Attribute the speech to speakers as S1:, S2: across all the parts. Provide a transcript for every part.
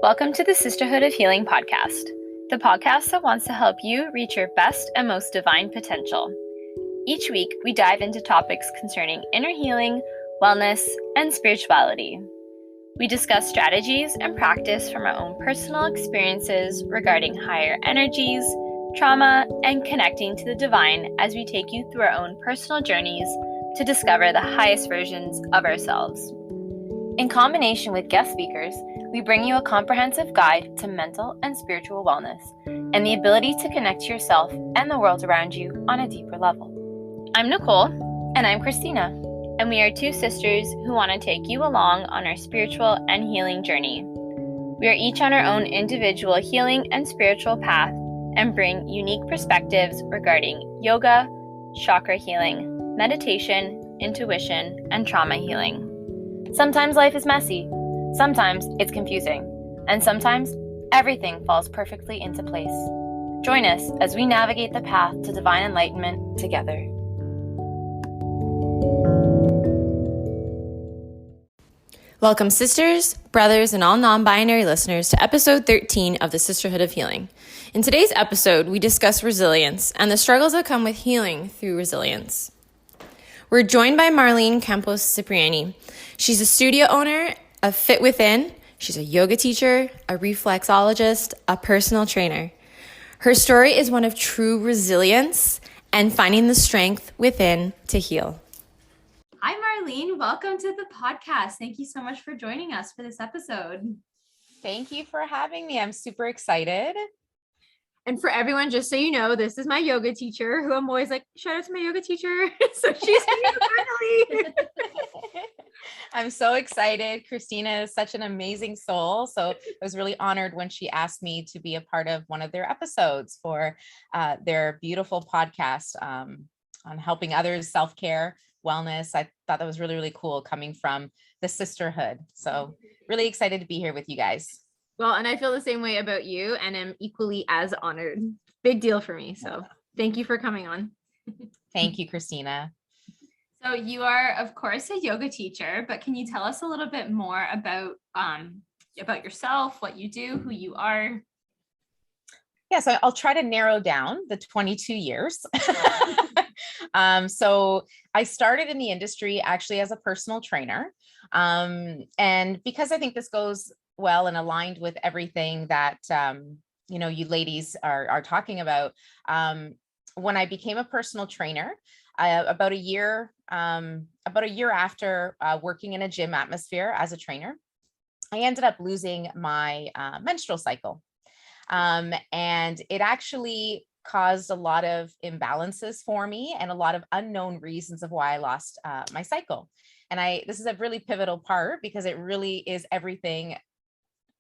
S1: Welcome to the Sisterhood of Healing podcast, the podcast that wants to help you reach your best and most divine potential. Each week, we dive into topics concerning inner healing, wellness, and spirituality. We discuss strategies and practice from our own personal experiences regarding higher energies, trauma, and connecting to the divine as we take you through our own personal journeys to discover the highest versions of ourselves. In combination with guest speakers, we bring you a comprehensive guide to mental and spiritual wellness and the ability to connect to yourself and the world around you on a deeper level. I'm Nicole, and I'm Christina, and we are two sisters who want to take you along on our spiritual and healing journey. We are each on our own individual healing and spiritual path and bring unique perspectives regarding yoga, chakra healing, meditation, intuition, and trauma healing. Sometimes life is messy, sometimes it's confusing, and sometimes everything falls perfectly into place. Join us as we navigate the path to divine enlightenment together. Welcome, sisters, brothers, and all non-binary listeners to episode 13 of the Sisterhood of Healing. In today's episode, we discuss resilience and the struggles that come with healing through resilience. We're joined by Marlene Campos-Cipriani. She's a studio owner of Fit Within. She's a yoga teacher, a reflexologist, a personal trainer. Her story is one of true resilience and finding the strength within to heal. Hi, Marlene. Welcome to the podcast. Thank you so much for joining us for this episode.
S2: Thank you for having me. I'm super excited.
S1: And for everyone, just so you know, this is my yoga teacher who I'm always like, shout out to my yoga teacher. So she's here finally.
S2: I'm so excited. Christina is such an amazing soul. So I was really honored when she asked me to be a part of one of their episodes for their beautiful podcast on helping others, self-care, wellness. I thought that was really, really cool coming from the sisterhood. So really excited to be here with you guys.
S1: Well, and I feel the same way about you and am equally as honored. Big deal for me. So thank you for coming on.
S2: Thank you, Christina.
S1: So you are, of course, a yoga teacher, but can you tell us a little bit more about yourself, what you do, who you are?
S2: Yeah, so I'll try to narrow down the 22 years. So I started in the industry actually as a personal trainer. And because I think this goes well and aligned with everything that, you ladies are talking about, when I became a personal trainer, about a year after working in a gym atmosphere as a trainer, I ended up losing my menstrual cycle. And it actually caused a lot of imbalances for me and a lot of unknown reasons of why I lost my cycle. And this is a really pivotal part because it really is everything.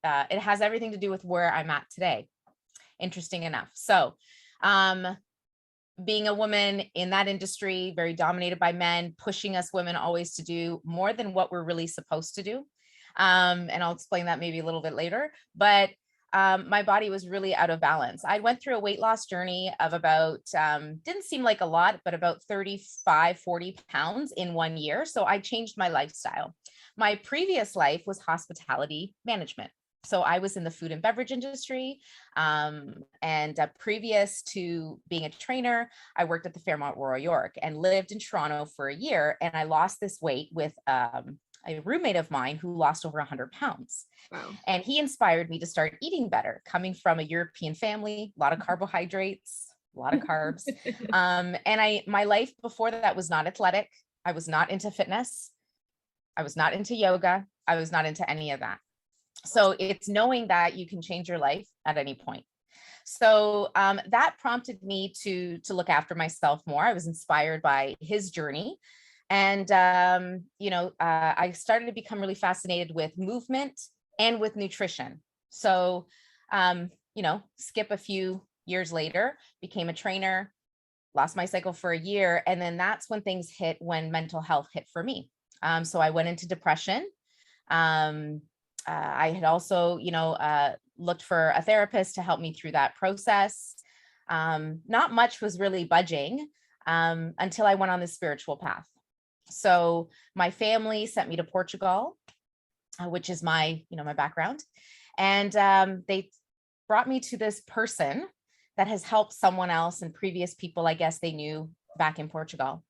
S2: It has everything to do with where I'm at today. Interesting enough. So, being a woman in that industry, very dominated by men, pushing us women always to do more than what we're really supposed to do. And I'll explain that maybe a little bit later, but my body was really out of balance. I went through a weight loss journey of about, didn't seem like a lot, but about 35, 40 pounds in 1 year. So I changed my lifestyle. My previous life was hospitality management. So I was in the food and beverage industry. And previous to being a trainer, I worked at the Fairmont Royal York and lived in Toronto for a year. And I lost this weight with a roommate of mine who lost over 100 pounds. Wow. And he inspired me to start eating better, coming from a European family, a lot of carbohydrates, a lot of carbs. And my life before that was not athletic. I was not into fitness. I was not into yoga. I was not into any of that. So it's knowing that you can change your life at any point. So that prompted me to look after myself more. I was inspired by his journey. And, I started to become really fascinated with movement and with nutrition. So, skip a few years later, became a trainer, lost my cycle for a year. And then that's when things hit, when mental health hit for me. So I went into depression. I had also, looked for a therapist to help me through that process. Not much was really budging until I went on the spiritual path. So my family sent me to Portugal, which is my background. And they brought me to this person that has helped someone else and previous people, I guess they knew back in Portugal.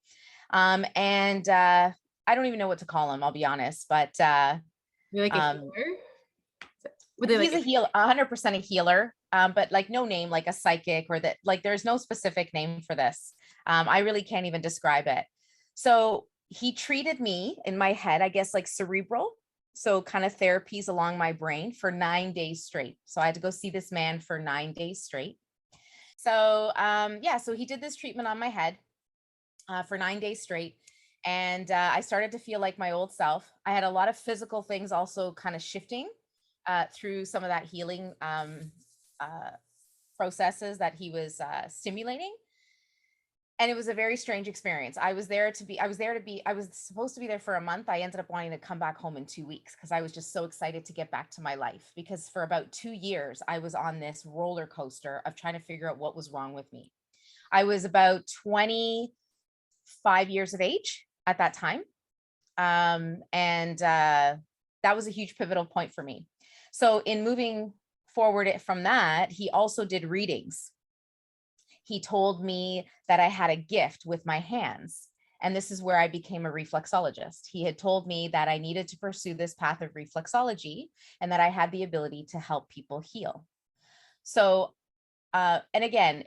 S2: And I don't even know what to call him, I'll be honest, but
S3: You're like a healer?
S2: he's a healer, 100% a healer, but like no name, like a psychic or that, like there's no specific name for this. I really can't even describe it. So he treated me in my head, I guess like cerebral. So kind of therapies along my brain for 9 days straight. So I had to go see this man for 9 days straight. So yeah, so he did this treatment on my head for 9 days straight. And I started to feel like my old self. I had a lot of physical things also kind of shifting through some of that healing processes that he was stimulating. And it was a very strange experience. I was supposed to be there for a month. I ended up wanting to come back home in 2 weeks because I was just so excited to get back to my life, because for about 2 years, I was on this roller coaster of trying to figure out what was wrong with me. I was about 25 years of age at that time. And that was a huge pivotal point for me. So in moving forward from that, he also did readings. He told me that I had a gift with my hands. And this is where I became a reflexologist. He had told me that I needed to pursue this path of reflexology and that I had the ability to help people heal. So, and again,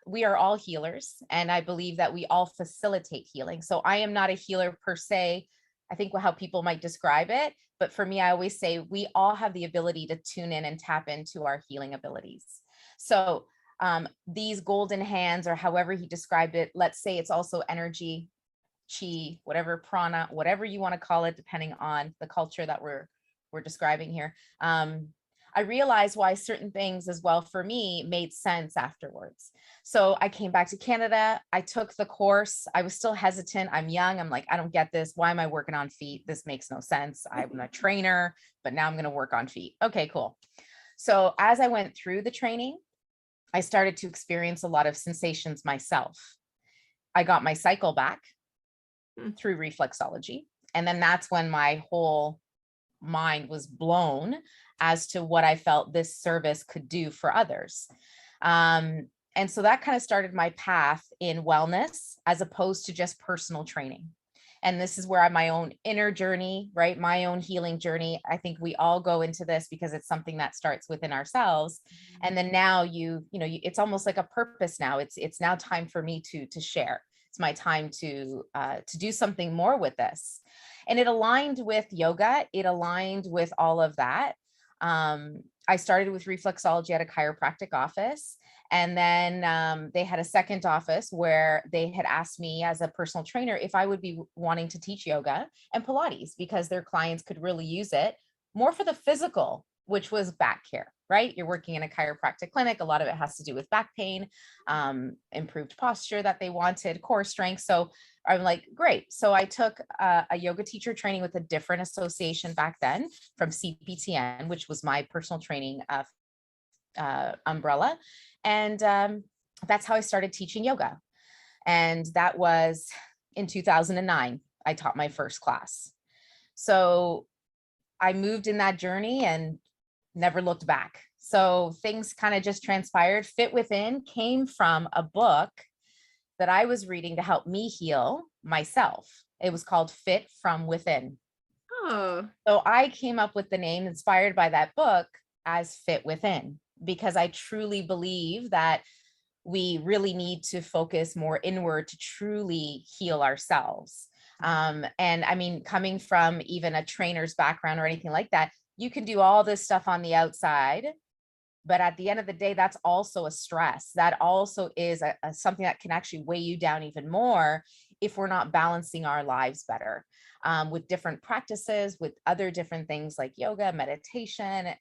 S2: we are all healers. And I believe that we all facilitate healing. So I am not a healer per se. I think how people might describe it. But for me, I always say we all have the ability to tune in and tap into our healing abilities. So these golden hands, or however he described it, let's say it's also energy, chi, whatever, prana, whatever you want to call it, depending on the culture that we're describing here. I realized why certain things as well for me made sense afterwards. So I came back to Canada. I took the course. I was still hesitant. I'm young. I'm like, I don't get this. Why am I working on feet? This makes no sense. I'm a trainer, but now I'm going to work on feet. Okay, cool. So as I went through the training, I started to experience a lot of sensations myself. I got my cycle back through reflexology. And then that's when my whole mind was blown as to what I felt this service could do for others. And so that kind of started my path in wellness as opposed to just personal training. And this is where my own inner journey, right? My own healing journey. I think we all go into this because it's something that starts within ourselves. And then now it's almost like a purpose now. It's now time for me to share. It's my time to do something more with this. And it aligned with yoga. It aligned with all of that. I started with reflexology at a chiropractic office. And then they had a second office where they had asked me as a personal trainer if I would be wanting to teach yoga and Pilates, because their clients could really use it more for the physical, which was back care, right? You're working in a chiropractic clinic. A lot of it has to do with back pain, improved posture that they wanted, core strength. So I'm like, great. So I took a yoga teacher training with a different association back then from CPTN, which was my personal training umbrella. And that's how I started teaching yoga. And that was in 2009, I taught my first class. So I moved in that journey and never looked back. So things kind of just transpired. Fit Within came from a book that I was reading to help me heal myself. It was called Fit From Within.
S3: Oh.
S2: So I came up with the name inspired by that book as Fit Within, because I truly believe that we really need to focus more inward to truly heal ourselves. And I mean, coming from even a trainer's background or anything like that, you can do all this stuff on the outside, but at the end of the day, that's also a stress. That also is something that can actually weigh you down even more if we're not balancing our lives better with different practices, with other different things like yoga, meditation,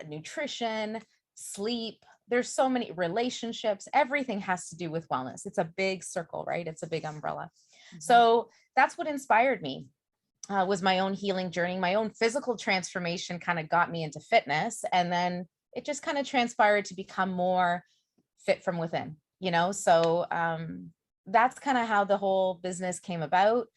S2: nutrition, sleep. There's so many relationships. Everything has to do with wellness. It's a big circle, right? It's a big umbrella. Mm-hmm. So that's what inspired me. Was my own healing journey. My own physical transformation kind of got me into fitness. And then it just kind of transpired to become more fit from within, So that's kind of how the whole business came about.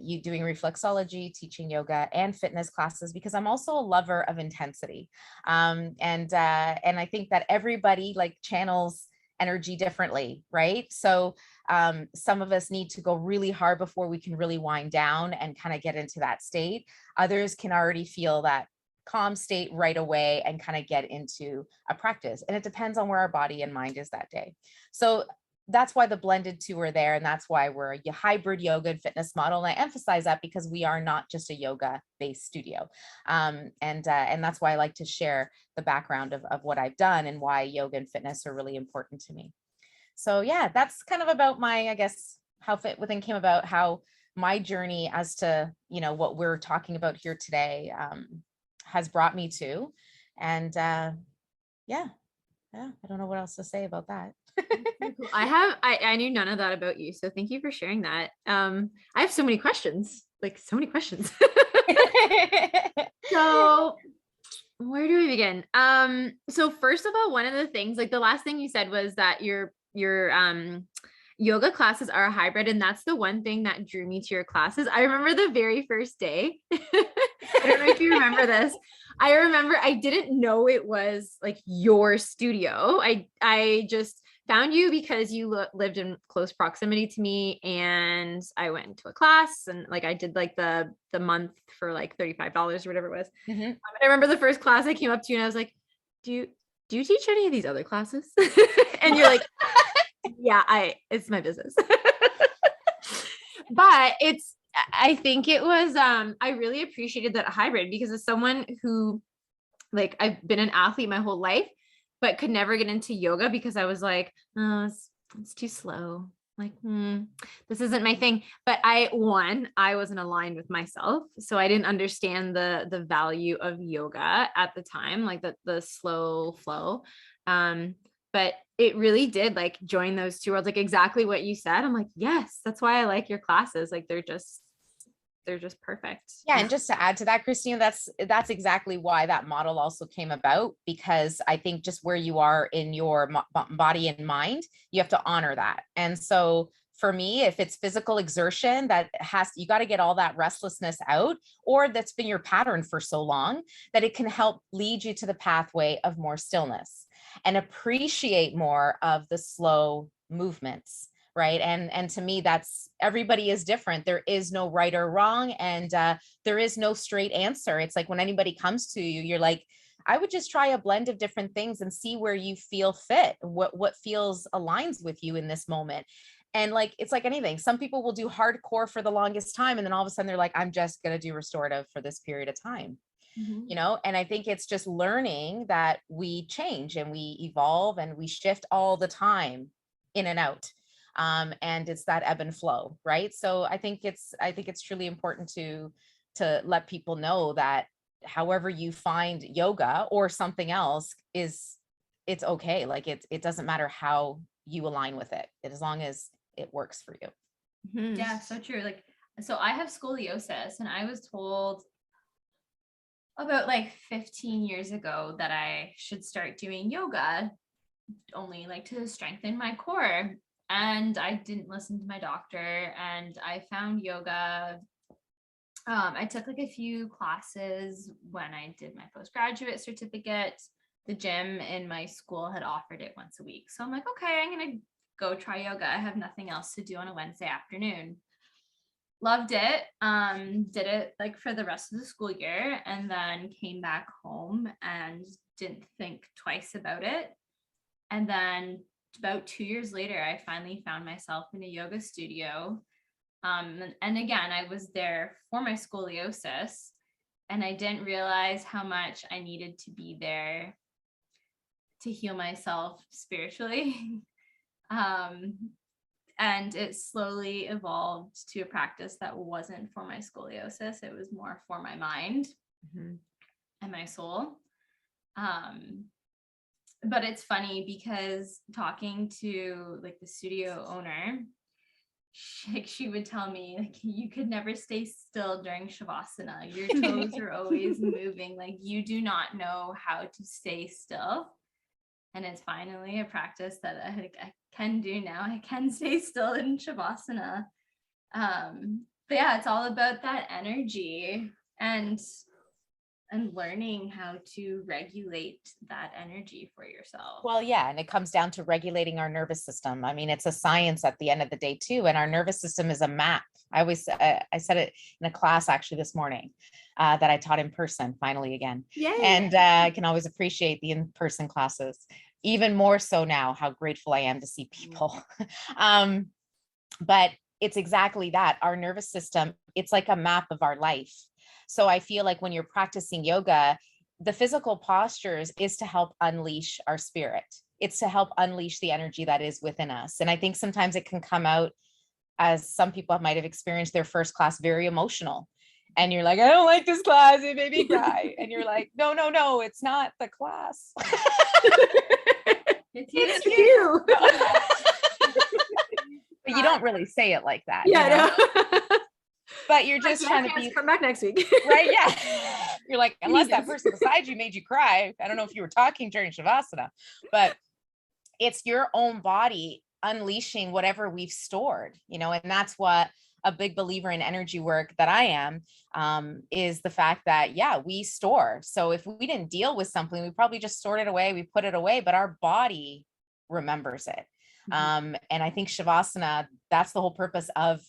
S2: you doing reflexology, teaching yoga and fitness classes, because I'm also a lover of intensity. And I think that everybody like channels energy differently, right? So some of us need to go really hard before we can really wind down and kind of get into that state. Others can already feel that calm state right away and kind of get into a practice. And it depends on where our body and mind is that day. So that's why the blended two are there. And that's why we're a hybrid yoga and fitness model. And I emphasize that because we are not just a yoga based studio. And that's why I like to share the background of what I've done and why yoga and fitness are really important to me. So yeah, that's kind of about my, I guess, how Fit Within came about, how my journey as to, you know, what we're talking about here today has brought me to. And yeah, I don't know what else to say about that.
S3: I knew none of that about you, so thank you for sharing that. I have so many questions, So where do we begin? So first of all, one of the things, like the last thing you said was that your yoga classes are a hybrid, and that's the one thing that drew me to your classes. I remember the very first day. I don't know if you remember this. I remember I didn't know it was like your studio. I just found you because you lived in close proximity to me, and I went to a class, and like I did like the month for like $35 or whatever it was.
S2: Mm-hmm.
S3: I remember the first class I came up to you and I was like, do you teach any of these other classes? And you're like, yeah, it's my business. But I think it was, I really appreciated that hybrid, because as someone who, like, I've been an athlete my whole life, but could never get into yoga because I was like, oh, it's too slow. Like, this isn't my thing. But I wasn't aligned with myself. So I didn't understand the value of yoga at the time, like the slow flow. But it really did like join those two worlds, like exactly what you said. I'm like, yes, that's why I like your classes. Like they're just perfect.
S2: Yeah, and just to add to that, Christine, that's exactly why that model also came about, because I think just where you are in your body and mind, you have to honor that. And so for me, if it's physical exertion that you got to get all that restlessness out, or that's been your pattern for so long, that it can help lead you to the pathway of more stillness and appreciate more of the slow movements. Right. And to me, that's, everybody is different. There is no right or wrong. And there is no straight answer. It's like when anybody comes to you, you're like, I would just try a blend of different things and see where you feel fit, what feels aligns with you in this moment. And like, it's like anything. Some people will do hardcore for the longest time. And then all of a sudden they're like, I'm just going to do restorative for this period of time. You know, and I think it's just learning that we change and we evolve and we shift all the time, in and out. And it's that ebb and flow, right? So I think it's truly important to let people know that however you find yoga or something else it's okay. Like it doesn't matter how you align with it, as long as it works for you.
S1: Yeah, so true. Like, so I have scoliosis, and I was told about like 15 years ago that I should start doing yoga only like to strengthen my core. And I didn't listen to my doctor, and I found yoga. I took like a few classes when I did my postgraduate certificate. The gym in my school had offered it once a week. So I'm like, okay, I'm going to go try yoga. I have nothing else to do on a Wednesday afternoon. Loved it. Did it like for the rest of the school year, and then came back home and didn't think twice about it. And then about 2 years later, I finally found myself in a yoga studio. And again, I was there for my scoliosis, and I didn't realize how much I needed to be there to heal myself spiritually. And it slowly evolved to a practice that wasn't for my scoliosis. It was more for my mind and my soul. But it's funny because talking to like the studio owner, she would tell me like, you could never stay still during Shavasana. Your toes are always moving. Like you do not know how to stay still. And it's finally a practice that I can do now. I can stay still in Shavasana. But yeah, it's all about that energy and learning how to regulate that energy for yourself.
S2: Well, yeah. And it comes down to regulating our nervous system. I mean, it's a science at the end of the day too. And our nervous system is a map. I said it in a class actually this morning that I taught in person finally again.
S3: Yay.
S2: And I can always appreciate the in-person classes, even more so now, how grateful I am to see people. But it's exactly that. Our nervous system, it's like a map of our life. So I feel like when you're practicing yoga, the physical postures is to help unleash our spirit. It's to help unleash the energy that is within us. And I think sometimes it can come out, as some people might have experienced their first class, very emotional. And you're like, I don't like this class, it made me cry. And you're like, no, it's not the class.
S3: It's you.
S2: But you don't really say it like that.
S3: Yeah,
S2: you know? But you're just trying to be,
S3: come back next week.
S2: right? Yeah. You're like, unless that person beside you made you cry. I don't know if you were talking during Shavasana, but it's your own body unleashing whatever we've stored, you know, and that's what a big believer in energy work that I am, is the fact that, yeah, we store. So if we didn't deal with something, we probably just stored it away, we put it away, but our body remembers it. And I think Shavasana, that's the whole purpose of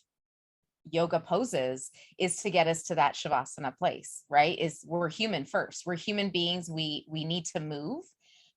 S2: yoga poses, is to get us to that Shavasana place, right? Is we're human first. We're human beings. We need to move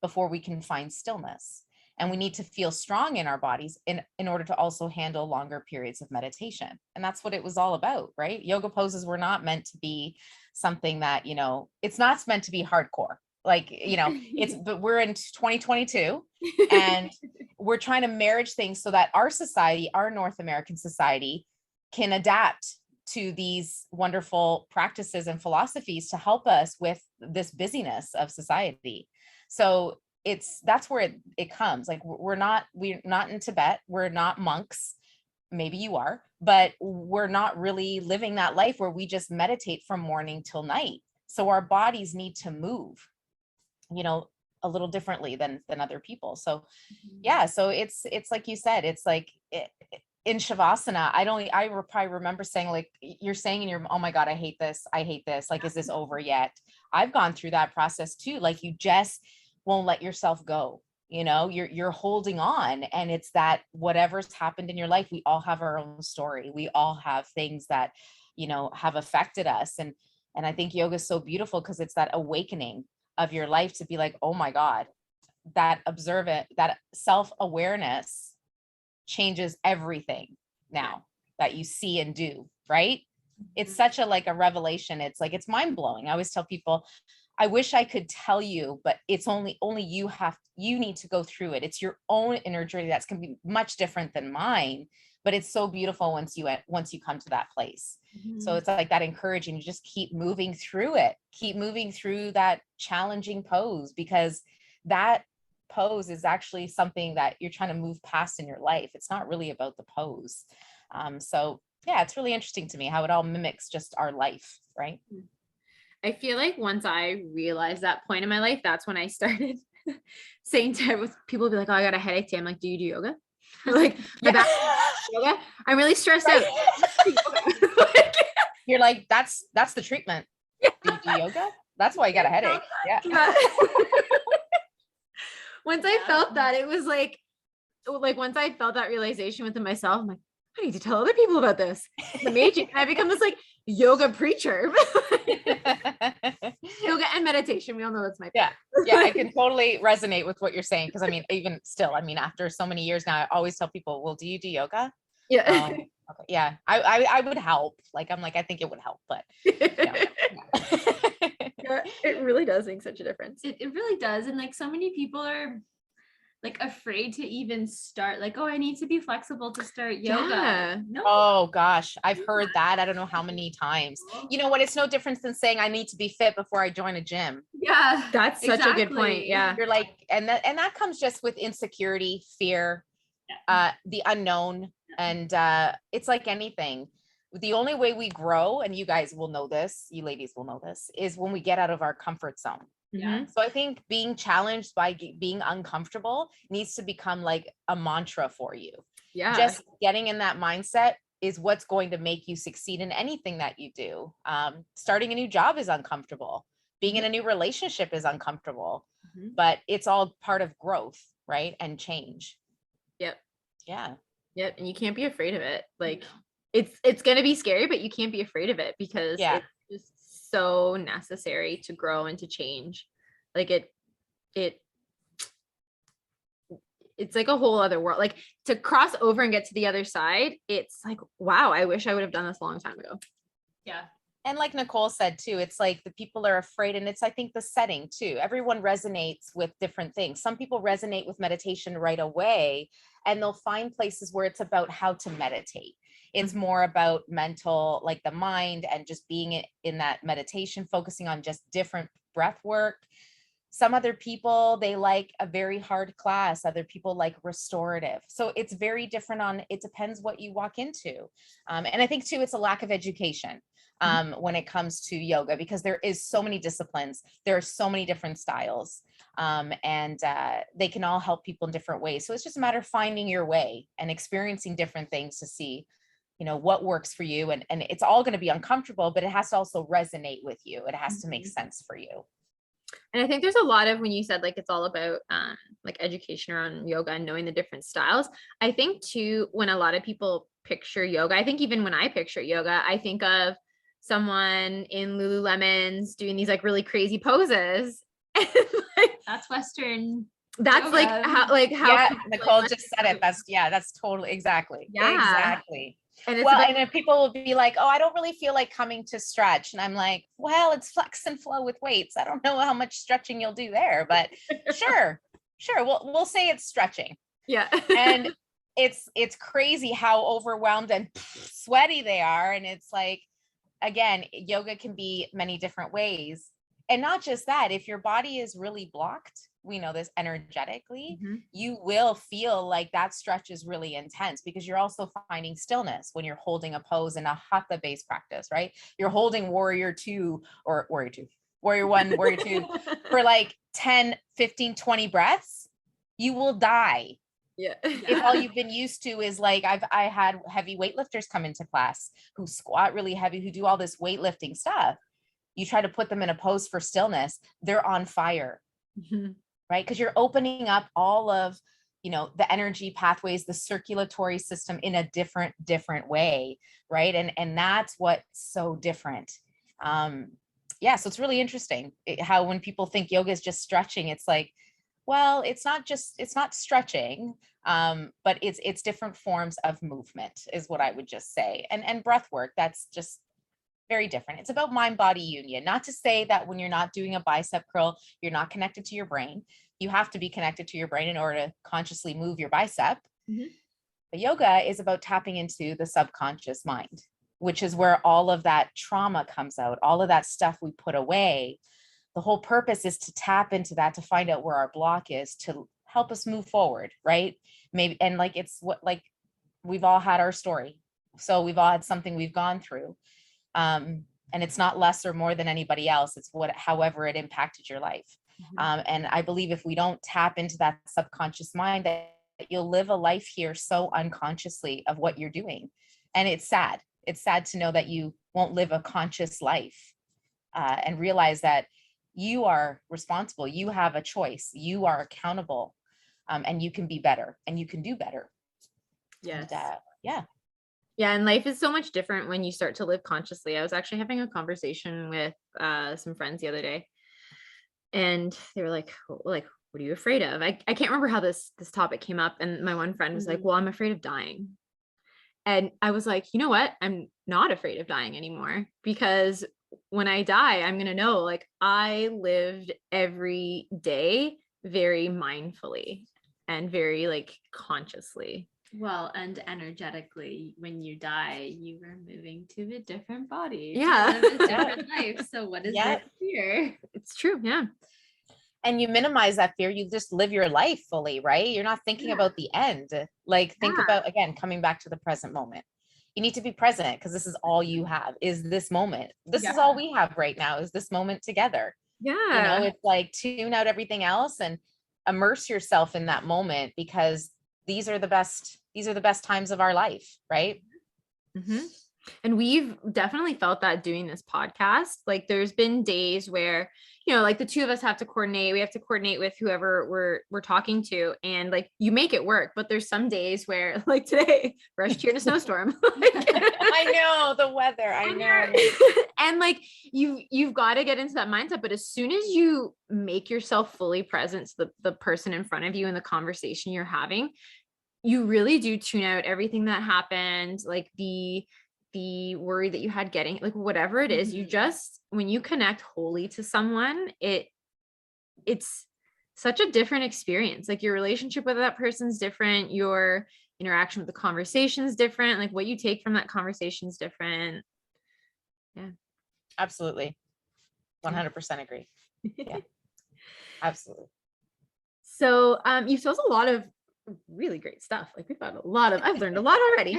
S2: before we can find stillness. And we need to feel strong in our bodies in order to also handle longer periods of meditation. And that's what it was all about, right? Yoga poses were not meant to be something that, you know, it's not meant to be hardcore. Like, you know, but we're in 2022 and we're trying to marriage things so that our society, our North American society, can adapt to these wonderful practices and philosophies to help us with this busyness of society. So that's where it comes. Like we're not in Tibet. We're not monks. Maybe you are, but we're not really living that life where we just meditate from morning till night. So our bodies need to move, you know, a little differently than other people. So yeah, so it's like you said, it's like in Shavasana, I probably remember saying, like you're saying in your, oh my God, I hate this. Like, is this over yet? I've gone through that process too. Like you just won't let yourself go. You know, you're holding on, and it's that whatever's happened in your life, we all have our own story. We all have things that, you know, have affected us. And I think yoga is so beautiful because it's that awakening of your life to be like, oh my God, that self-awareness changes everything now that you see and do, right? It's such a revelation. It's like, it's mind blowing. I always tell people, I wish I could tell you, but it's only you need to go through it. It's your own inner journey that's going to be much different than mine, but it's so beautiful once you come to that place. So it's like that encouraging, you just keep moving through it, keep moving through that challenging pose, because that pose is actually something that you're trying to move past in your life. It's not really about the pose. So yeah, it's really interesting to me how it all mimics just our life, right?
S3: I feel like once I realized that point in my life, that's when I started saying to people, be like, oh, I got a headache today. I'm like, do you do yoga? Like, my back yoga? I'm really stressed out.
S2: You're like, that's the treatment. Do you do yoga? That's why I got a headache. Yeah.
S3: Once I felt that, it was like once I felt that realization within myself, I'm like, I need to tell other people about this. It's amazing. I become this yoga preacher. Yoga and meditation. We all know that's my
S2: favorite. Yeah. I can totally resonate with what you're saying. Because I mean, even still, I mean, after so many years now, I always tell people, well, do you do yoga?
S3: Yeah.
S2: Okay. Yeah. I would help. I'm like, I think it would help, but
S3: yeah, it really does make such a difference.
S1: It really does. And so many people are afraid to even start, oh, I need to be flexible to start yoga.
S3: Yeah.
S1: No.
S2: Oh gosh, I've heard that. I don't know how many times. You know what? It's no different than saying I need to be fit before I join a gym.
S1: Yeah,
S3: that's such a good point. Yeah.
S2: You're like, and that comes just with insecurity, fear, the unknown. And it's like anything. The only way we grow, and you guys will know this, you ladies will know this, is when we get out of our comfort zone.
S3: Yeah.
S2: So I think being challenged by being uncomfortable needs to become like a mantra for you.
S3: Yeah.
S2: Just getting in that mindset. is what's going to make you succeed in anything that you do. Starting a new job is uncomfortable. Being in a new relationship is uncomfortable, but it's all part of growth, right? And change.
S3: Yep.
S2: Yeah.
S3: Yep. And you can't be afraid of it. Like it's going to be scary, but you can't be afraid of it because it's just so necessary to grow and to change. Like it's like a whole other world. Like to cross over and get to the other side, it's like, wow, I wish I would have done this a long time ago.
S1: Yeah.
S2: And like Nicole said too, it's like the people are afraid, and it's, I think, the setting too. Everyone resonates with different things. Some people resonate with meditation right away, and they'll find places where it's about how to meditate. It's more about mental, like the mind, and just being in that meditation, focusing on just different breath work. Some other people, they like a very hard class. Other people like restorative. So it's very different it depends what you walk into. And I think too, it's a lack of education when it comes to yoga, because there is so many disciplines. There are so many different styles, and they can all help people in different ways. So it's just a matter of finding your way and experiencing different things to see, what works for you. And it's all going to be uncomfortable, but it has to also resonate with you. It has to make sense for you.
S3: And I think there's a lot of, when you said like it's all about like education around yoga and knowing the different styles. I think too, when a lot of people picture yoga, I think even when I picture yoga, I think of someone in Lululemons doing these like really crazy poses.
S1: That's Western.
S3: That's yoga. how
S2: Nicole just said it. That's totally exactly.
S3: Yeah.
S2: Exactly.
S3: And
S2: and then people will be like, oh, I don't really feel like coming to stretch. And I'm like, well, it's flex and flow with weights. I don't know how much stretching you'll do there, but sure. We'll say it's stretching.
S3: Yeah.
S2: And it's crazy how overwhelmed and sweaty they are. And it's like, again, yoga can be many different ways. And not just that, if your body is really blocked, we know this energetically, you will feel like that stretch is really intense, because you're also finding stillness when you're holding a pose in a hatha based practice, right? You're holding warrior 1, warrior 2 for like 10, 15, 20 breaths, you will die.
S3: Yeah.
S2: If all you've been used to is like, I had heavy weightlifters come into class who squat really heavy, who do all this weightlifting stuff. You try to put them in a pose for stillness, they're on fire, right? Because you're opening up all of, the energy pathways, the circulatory system in a different way, right? And that's what's so different. So it's really interesting how when people think yoga is just stretching, it's like, well, it's not stretching, but it's different forms of movement is what I would just say. And breath work, that's just very different. It's about mind-body union. Not to say that when you're not doing a bicep curl, you're not connected to your brain. You have to be connected to your brain in order to consciously move your bicep. But yoga is about tapping into the subconscious mind, which is where all of that trauma comes out, all of that stuff we put away. The whole purpose is to tap into that, to find out where our block is, to help us move forward, right? Maybe, and like, it's what, like, we've all had our story. So we've all had something we've gone through. And it's not less or more than anybody else. It's however it impacted your life. And I believe if we don't tap into that subconscious mind, that you'll live a life here so unconsciously of what you're doing. And it's sad. It's sad to know that you won't live a conscious life, and realize that you are responsible. You have a choice. You are accountable, and you can be better and you can do better.
S3: Yes.
S2: And,
S3: yeah. And life is so much different when you start to live consciously. I was actually having a conversation with some friends the other day, and they were like, what are you afraid of? I can't remember how this topic came up. And my one friend was like, well, I'm afraid of dying. And I was like, you know what? I'm not afraid of dying anymore, because when I die, I'm going to know, like, I lived every day very mindfully and very like consciously.
S1: Well, and energetically, when you die, you are moving to a different body.
S3: Yeah.
S1: To live a different life. So what is that fear?
S3: It's true. Yeah.
S2: And you minimize that fear. You just live your life fully, right? You're not thinking about the end. Like, think about, again, coming back to the present moment. You need to be present, because this is all you have, is this moment. This is all we have right now, is this moment together.
S3: Yeah.
S2: It's like, tune out everything else and immerse yourself in that moment, because these are the best times of our life, right?
S3: Mm-hmm. And we've definitely felt that doing this podcast. Like there's been days where, you know, like the two of us have to coordinate. We have to coordinate with whoever we're talking to, and like you make it work. But there's some days where, like today, rushed here in a snowstorm.
S2: I know the weather. I know.
S3: And like you've got to get into that mindset. But as soon as you make yourself fully present to the person in front of you and the conversation you're having, you really do tune out everything that happened, like the worry that you had getting, like whatever it is, you just, when you connect wholly to someone, it's such a different experience. Like your relationship with that person's different, your interaction with the conversation is different, like what you take from that conversation is different. Yeah,
S2: Absolutely. 100% agree. Yeah, absolutely.
S3: So you've told us a lot of really great stuff. Like I've learned a lot already.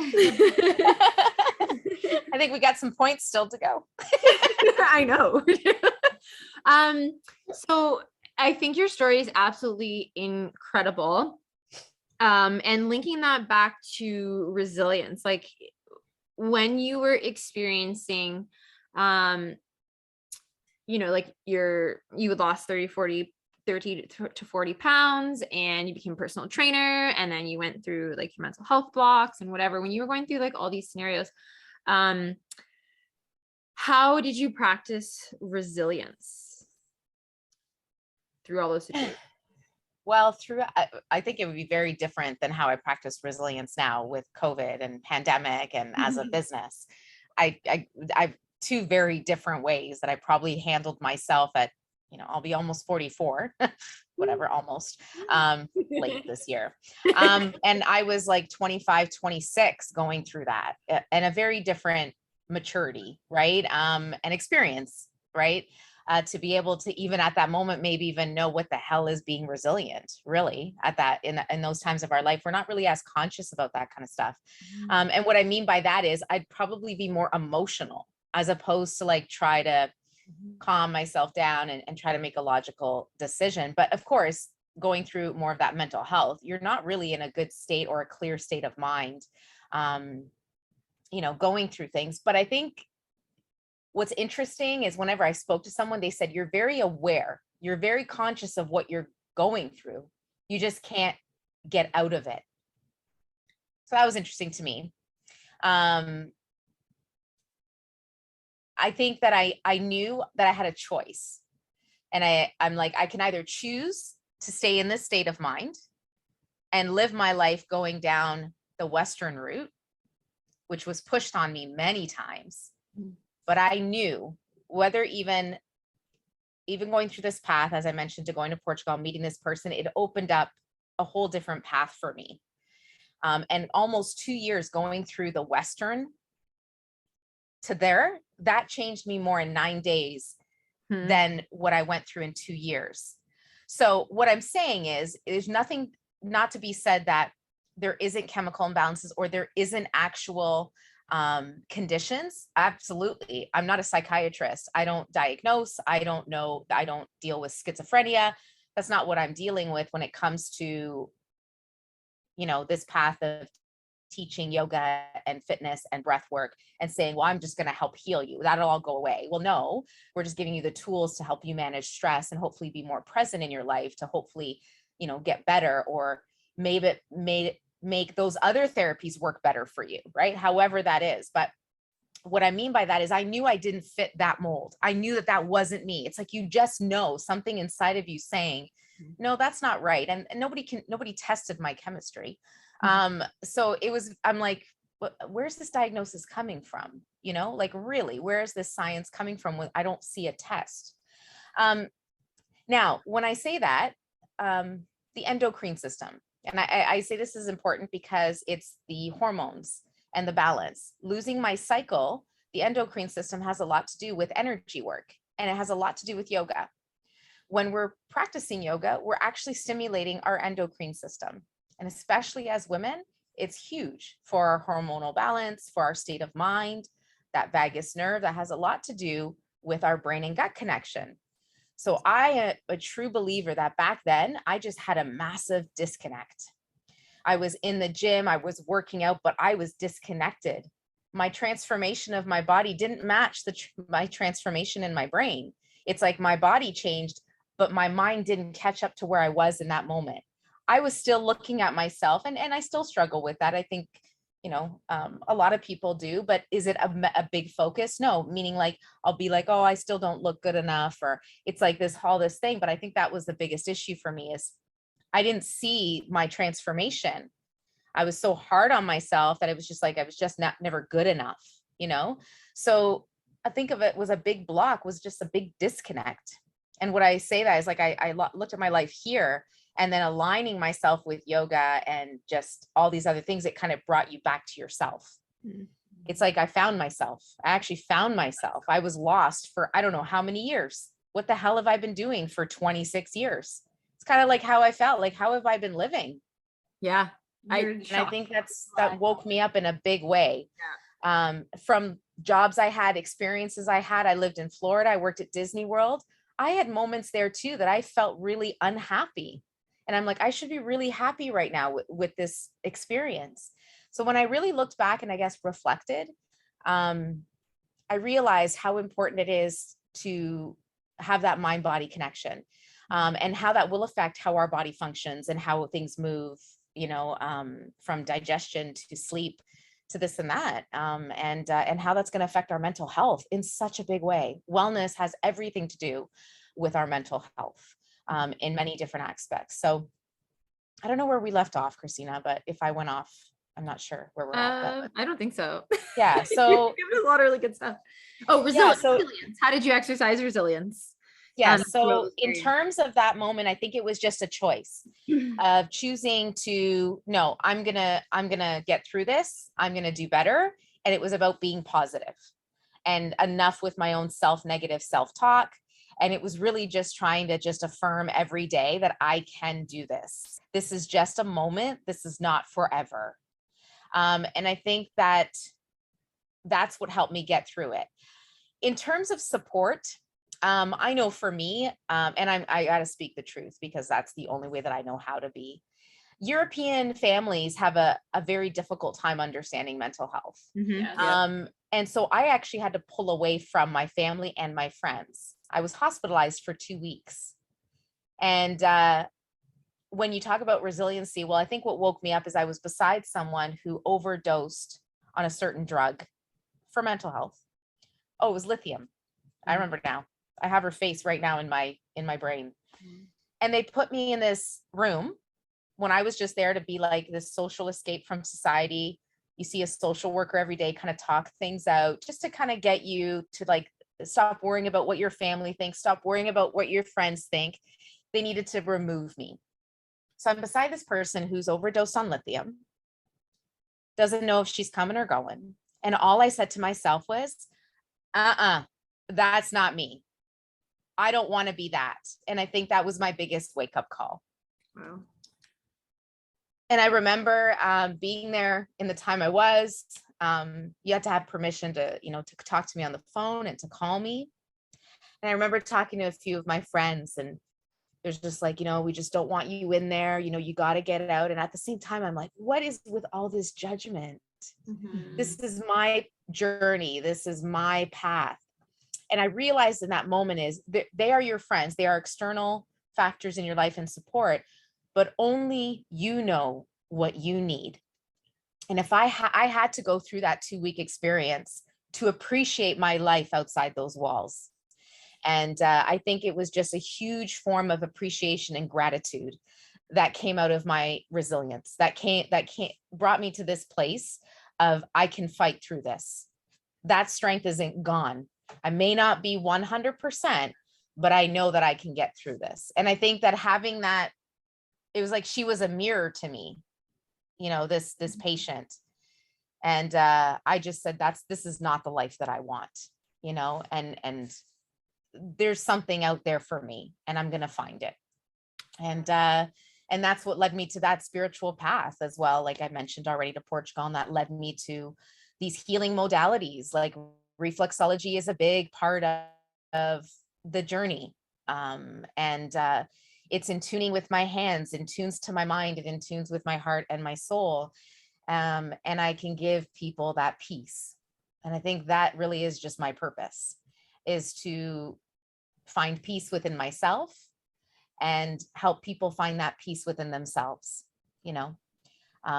S2: I think we got some points still to go.
S3: I know. So I think your story is absolutely incredible. And linking that back to resilience, like when you were experiencing, you know, like you had lost 30 to 40 pounds and you became a personal trainer, and then you went through like your mental health blocks and whatever, when you were going through like all these scenarios, how did you practice resilience through all those situations?
S2: Well, I think it would be very different than how I practice resilience now with COVID and pandemic and as a business. I've two very different ways that I probably handled myself at, you know, I'll be almost 44, whatever, almost, late this year. And I was like 25, 26 going through that, and a very different maturity, right? And experience, right? To be able to even at that moment, maybe even know what the hell is being resilient, really, at that, in those times of our life. We're not really as conscious about that kind of stuff. And what I mean by that is I'd probably be more emotional as opposed to like try to calm myself down and try to make a logical decision. But of course, going through more of that mental health, you're not really in a good state or a clear state of mind, you know, going through things. But I think what's interesting is whenever I spoke to someone, they said, you're very aware, you're very conscious of what you're going through. You just can't get out of it. So that was interesting to me. I think that I knew that I had a choice, and I'm like, I can either choose to stay in this state of mind and live my life going down the Western route, which was pushed on me many times. But I knew whether even going through this path, as I mentioned, to going to Portugal, meeting this person, it opened up a whole different path for me. And almost 2 years going through the Western to there, that changed me more in 9 days than what I went through in 2 years. So what I'm saying is, there's nothing not to be said that there isn't chemical imbalances or there isn't actual conditions. Absolutely. I'm not a psychiatrist. I don't diagnose. I don't know. I don't deal with schizophrenia. That's not what I'm dealing with when it comes to, you know, this path of teaching yoga and fitness and breath work and saying, well, I'm just going to help heal you. That'll all go away. Well, no, we're just giving you the tools to help you manage stress and hopefully be more present in your life, to hopefully, you know, get better, or maybe make those other therapies work better for you, right? However that is. But what I mean by that is I knew I didn't fit that mold. I knew that that wasn't me. It's like, you just know something inside of you saying, no, that's not right. And nobody tested my chemistry. So I'm like, where's this diagnosis coming from? You know, like, really, where is this science coming from when I don't see a test? Now, when I say that, the endocrine system, and I say this is important because it's the hormones and the balance. Losing my cycle, the endocrine system has a lot to do with energy work, and it has a lot to do with yoga. When we're practicing yoga, we're actually stimulating our endocrine system. And especially as women, it's huge for our hormonal balance, for our state of mind, that vagus nerve that has a lot to do with our brain and gut connection. So I am a true believer that back then I just had a massive disconnect. I was in the gym, I was working out, but I was disconnected my transformation of my body didn't match my transformation in my brain. It's like my body changed, but my mind didn't catch up to where I was in that moment. I was still looking at myself, and I still struggle with that. I think, a lot of people do, but is it a big focus? No, meaning like, I'll be like, oh, I still don't look good enough, or it's like all this thing. But I think that was the biggest issue for me, is I didn't see my transformation. I was so hard on myself that it was just like, I was just never good enough, So I think of it was a big block, was just a big disconnect. And what I say that is like, I looked at my life here, and then aligning myself with yoga and just all these other things, it kind of brought you back to yourself. Mm-hmm. It's like, I found myself. I actually found myself. I was lost for, I don't know how many years. What the hell have I been doing for 26 years? It's kind of like how I felt, like, how have I been living?
S3: Yeah.
S2: And I think that woke me up in a big way. Yeah. From jobs I had, experiences I had. I lived in Florida. I worked at Disney World. I had moments there too that I felt really unhappy. And I'm like, I should be really happy right now with this experience. So when I really looked back and I guess reflected, I realized how important it is to have that mind-body connection, and how that will affect how our body functions and how things move, from digestion to sleep to this and that, and how that's going to affect our mental health in such a big way. Wellness has everything to do with our mental health, in many different aspects. So I don't know where we left off, Christina, but if I went off, I'm not sure where we're at. But
S3: I don't think so.
S2: Yeah. So
S3: there's a lot of really good stuff. Oh, resilience. How did you exercise resilience?
S2: Yeah. So in terms of that moment, I think it was just a choice of choosing to, no, I'm going to get through this. I'm going to do better. And it was about being positive and enough with my own negative self-talk. And it was really just trying to just affirm every day that I can do this. This is just a moment. This is not forever. And I think that's what helped me get through it. In terms of support, I know for me, and I got to speak the truth because that's the only way that I know how to be. European families have a very difficult time understanding mental health. Mm-hmm. And so I actually had to pull away from my family and my friends. I was hospitalized for 2 weeks. And when you talk about resiliency, well, I think what woke me up is I was beside someone who overdosed on a certain drug for mental health. Oh, it was lithium. Mm-hmm. I remember now. I have her face right now in my brain. Mm-hmm. And they put me in this room when I was just there to be like this social escape from society. You see a social worker every day, kind of talk things out, just to kind of get you to like stop worrying about what your family thinks, stop worrying about what your friends think. They needed to remove me. So I'm beside this person who's overdosed on lithium, doesn't know if she's coming or going. And all I said to myself was, that's not me. I don't want to be that. And I think that was my biggest wake up call. Wow. And I remember being there in the time I was, you had to have permission to talk to me on the phone and to call me. And I remember talking to a few of my friends, and there's just like, we just don't want you in there. You got to get it out. And at the same time, I'm like, what is with all this judgment? Mm-hmm. This is my journey. This is my path. And I realized in that moment is they are your friends. They are external factors in your life and support, but only you know what you need. And if I had to go through that 2-week experience to appreciate my life outside those walls. And I think it was just a huge form of appreciation and gratitude that came out of my resilience, that brought me to this place of, I can fight through this. That strength isn't gone. I may not be 100%, but I know that I can get through this. And I think that having that, it was like she was a mirror to me, this patient. And I just said, this is not the life that I want, and there's something out there for me, and I'm going to find it. And that's what led me to that spiritual path as well. Like I mentioned already, to Portugal, and that led me to these healing modalities. Like reflexology is a big part of the journey. And it's in tuning with my hands, in tunes to my mind, and in tunes with my heart and my soul. And I can give people that peace And I think that really is just my purpose, is to find peace within myself and help people find that peace within themselves, you know,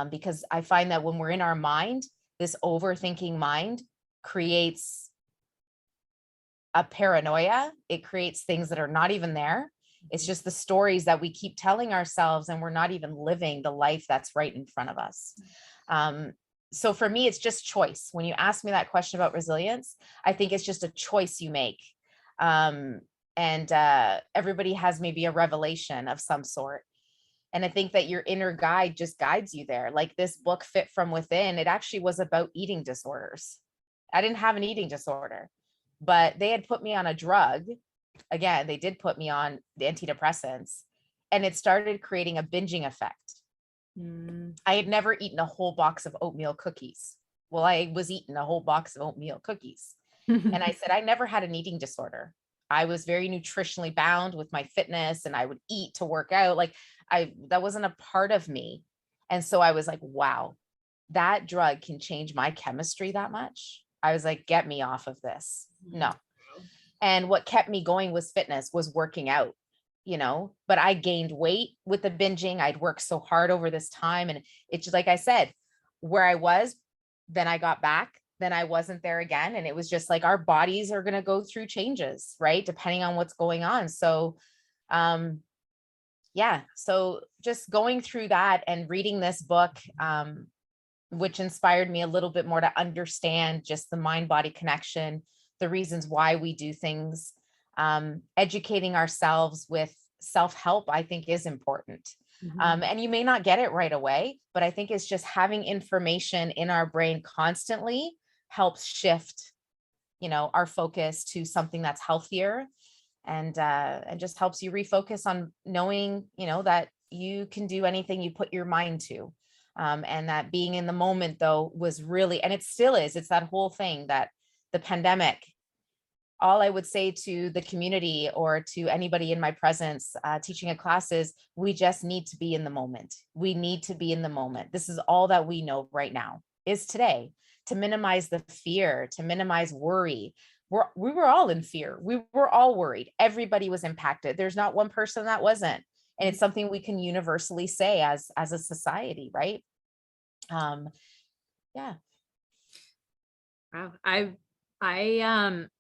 S2: because I find that when we're in our mind, this overthinking mind creates a paranoia. It creates things that are not even there. It's just the stories that we keep telling ourselves, and we're not even living the life that's right in front of us. So for me, it's just choice. When you ask me that question about resilience, I think it's just a choice you make. And everybody has maybe a revelation of some sort. And I think that your inner guide just guides you there. Like this book, Fit From Within, it actually was about eating disorders. I didn't have an eating disorder, but they had put me on a drug. Again, they did put me on the antidepressants, and it started creating a binging effect. I had never eaten a whole box of oatmeal cookies. Well, I was eating a whole box of oatmeal cookies. And I said, I never had an eating disorder. I was very nutritionally bound with my fitness, and I would eat to work out. Like that wasn't a part of me. And so I was like, wow, that drug can change my chemistry that much. I was like, get me off of this. No. And what kept me going was fitness, was working out, you know, but I gained weight with the binging. I'd worked so hard over this time. And it's just like I said, where I was, then I got back, then I wasn't there again. And it was just like, our bodies are going to go through changes, right? Depending on what's going on. So, yeah. So just going through that and reading this book, which inspired me a little bit more to understand just the mind-body connection, the reasons why we do things, educating ourselves with self-help, I think is important. And you may not get it right away, but I think it's just having information in our brain constantly helps shift, you know, our focus to something that's healthier, and just helps you refocus on knowing, you know, that you can do anything you put your mind to. And that being in the moment, though, was really, and it still is, it's that whole thing that the pandemic, all I would say to the community or to anybody in my presence teaching a class is, we just need to be in the moment. We need to be in the moment. This is all that we know right now, is today, to minimize the fear, to minimize worry. We were all in fear. We were all worried. Everybody was impacted. There's not one person that wasn't. And it's something we can universally say as a society, right? Yeah.
S3: Wow.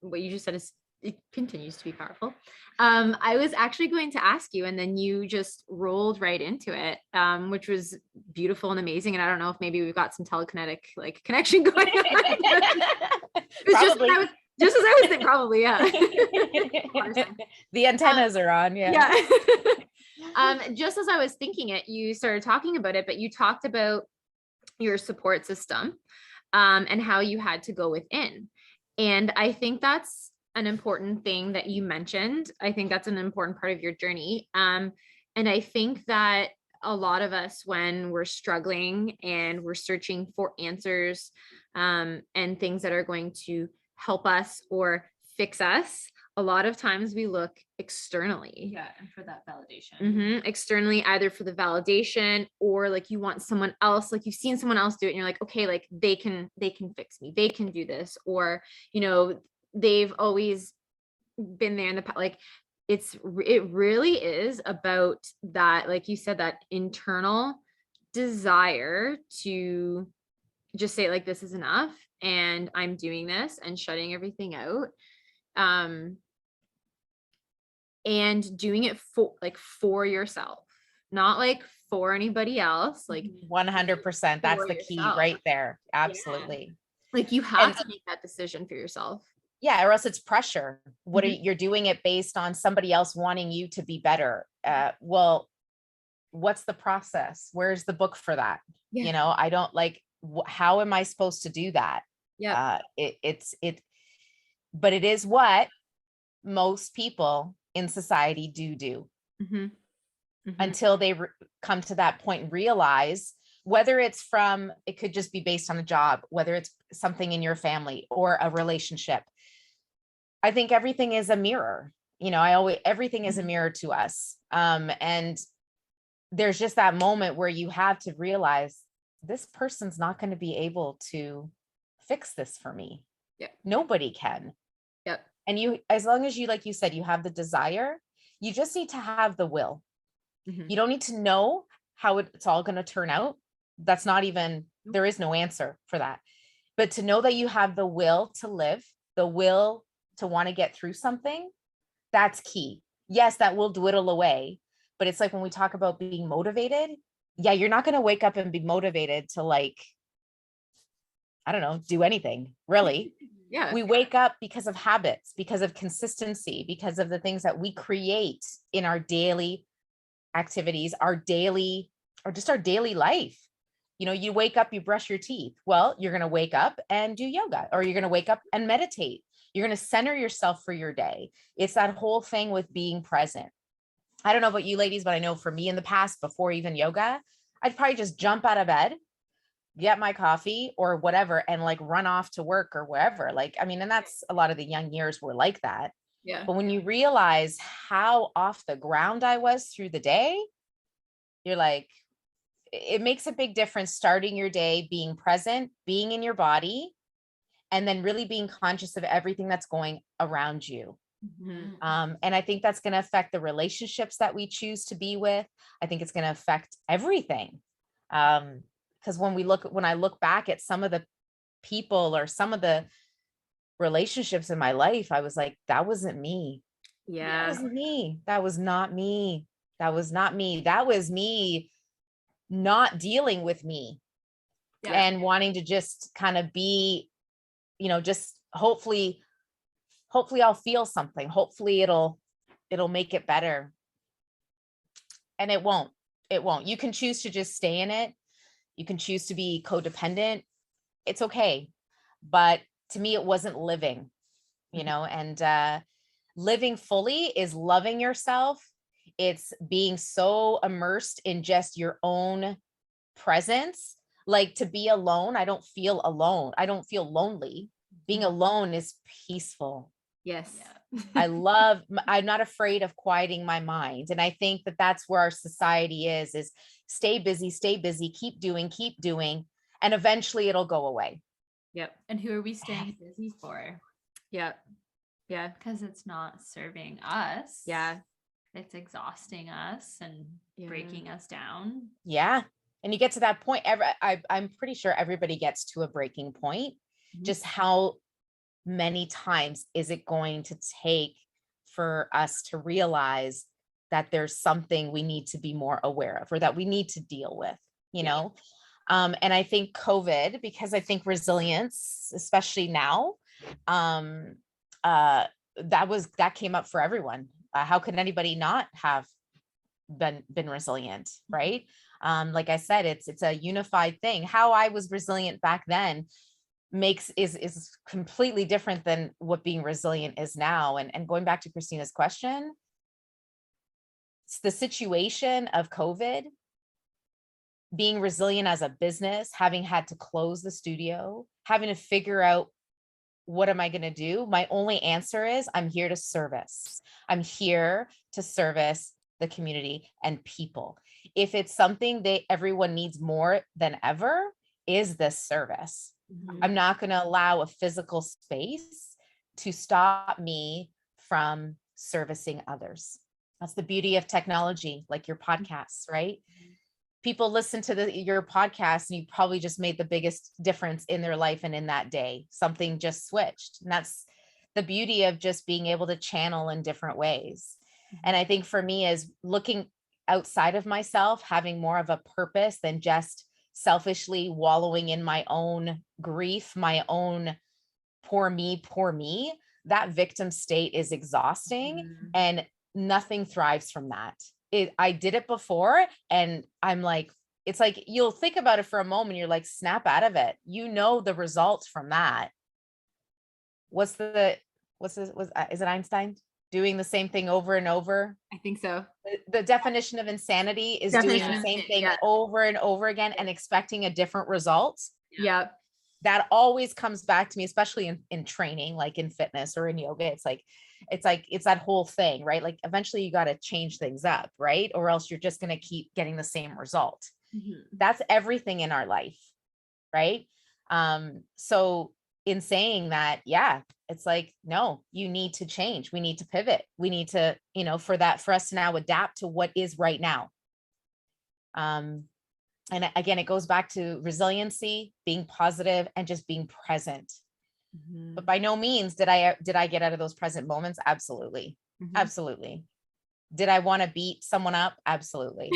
S3: What you just said is, it continues to be powerful. I was actually going to ask you, and then you just rolled right into it, which was beautiful and amazing. And I don't know if maybe we've got some telekinetic like connection going on.
S2: Probably.
S3: Just as I was thinking, probably, yeah.
S2: The antennas are on, yeah.
S3: Just as I was thinking it, you started talking about it, but you talked about your support system, and how you had to go within. And I think that's an important thing that you mentioned. I think that's an important part of your journey. And I think that a lot of us, when we're struggling and we're searching for answers, and things that are going to help us or fix us, a lot of times we look externally.
S1: Yeah, and for that validation.
S3: Externally, either for the validation, or like you want someone else, like you've seen someone else do it and you're like, okay, like they can fix me, they can do this, or, you know, they've always been there in the past. Like it really is about that, like you said, that internal desire to just say like, this is enough and I'm doing this, and shutting everything out. And doing it for yourself, not like for anybody else, like
S2: 100%. That's the key right there. Absolutely.
S3: Yeah. Like you have to make that decision for yourself.
S2: Yeah, or else it's pressure. What you're doing it based on somebody else wanting you to be better. Well, what's the process? Where's the book for that? Yeah. You know, I don't like, how am I supposed to do that?
S3: Yeah.
S2: But it is what most people in society do until they come to that point and realize, whether it's from, it could just be based on a job, whether it's something in your family or a relationship. I think everything is a mirror, you know, everything is a mirror to us. And there's just that moment where you have to realize, this person's not going to be able to fix this for me. Nobody can.
S3: Yep.
S2: And you, as long as you, like you said, you have the desire, you just need to have the will. You don't need to know how it's all going to turn out. That's not even, there is no answer for that. But to know that you have the will to live, the will to want to get through something, that's key. Yes, that will dwindle away. But it's like when we talk about being motivated, yeah, you're not going to wake up and be motivated to, like, I don't know, do anything really.
S3: Yeah.
S2: We wake up because of habits, because of consistency, because of the things that we create in our daily activities, our daily, or just our daily life. You know, you wake up, you brush your teeth. Well, you're going to wake up and do yoga, or you're going to wake up and meditate. You're going to center yourself for your day. It's that whole thing with being present. I don't know about you ladies, but I know for me in the past, before even yoga, I'd probably just jump out of bed, get my coffee or whatever, and like run off to work or wherever. Like, I mean, and that's a lot of the young years were like that.
S3: Yeah.
S2: But when you realize how off the ground I was through the day, you're like, it makes a big difference starting your day, being present, being in your body, and then really being conscious of everything that's going around you. And I think that's going to affect the relationships that we choose to be with. I think it's going to affect everything. Because when I look back at some of the people or some of the relationships in my life, I was like, that wasn't me.
S3: Yeah.
S2: That wasn't me. That was not me. That was not me. That was me not dealing with me and wanting to just kind of be, you know, just hopefully I'll feel something. Hopefully it'll make it better. And it won't. You can choose to just stay in it. You can choose to be codependent. It's okay. But to me, it wasn't living, you know, and living fully is loving yourself. It's being so immersed in just your own presence. Like, to be alone, I don't feel alone. I don't feel lonely. Being alone is peaceful.
S3: Yes.
S2: I'm not afraid of quieting my mind. And I think that that's where our society is stay busy, keep doing, and eventually it'll go away.
S3: Yep.
S1: And who are we staying busy for?
S3: Yep. Yeah.
S1: Because it's not serving us.
S3: Yeah.
S1: It's exhausting us and breaking us down.
S2: Yeah. And you get to that point. I'm pretty sure everybody gets to a breaking point. Just how many times is it going to take for us to realize that there's something we need to be more aware of, or that we need to deal with, you know? And I think COVID, because I think resilience, especially now, that came up for everyone. How could anybody not have been resilient, right? Like I said, it's a unified thing. How I was resilient back then is completely different than what being resilient is now. And going back to Christina's question, it's the situation of COVID, being resilient as a business, having had to close the studio, having to figure out, what am I going to do? My only answer is, I'm here to service. I'm here to service the community and people. If it's something that everyone needs more than ever, is this service. I'm not going to allow a physical space to stop me from servicing others. That's the beauty of technology, like your podcasts, right? People listen to your podcast and you probably just made the biggest difference in their life and in that day. Something just switched. And that's the beauty of just being able to channel in different ways. And I think for me is looking outside of myself, having more of a purpose than just selfishly wallowing in my own grief, my own poor me. That victim state is exhausting and nothing thrives from that. I did it before and I'm like, it's like, you'll think about it for a moment. You're like, snap out of it. You know, the results from that. Is it Einstein doing the same thing over and over?
S3: I think so.
S2: The definition of insanity is doing the same thing over and over again and expecting a different result.
S3: Yep.
S2: That always comes back to me, especially in training, like in fitness or in yoga. It's that whole thing, right? Like eventually you got to change things up, right? Or else you're just going to keep getting the same result. That's everything in our life, right? So in saying that, yeah, it's like, no, you need to change. We need to pivot. We need to, for us to now adapt to what is right now. And again, it goes back to resiliency, being positive, and just being present. But by no means did I get out of those present moments. Absolutely. Absolutely. Did I want to beat someone up? Absolutely.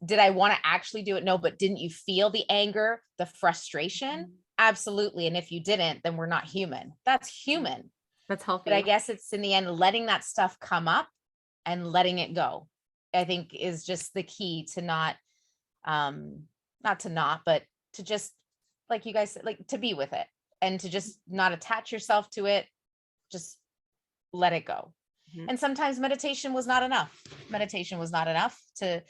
S2: Did I want to actually do it? No, but didn't you feel the anger, the frustration? Absolutely. And if you didn't, then we're not human. That's human.
S3: That's healthy.
S2: But I guess it's in the end, letting that stuff come up and letting it go, I think is just the key to not but to just, like you guys said, like to be with it and to just not attach yourself to it. Just let it go. And sometimes meditation was not enough. Meditation was not enough to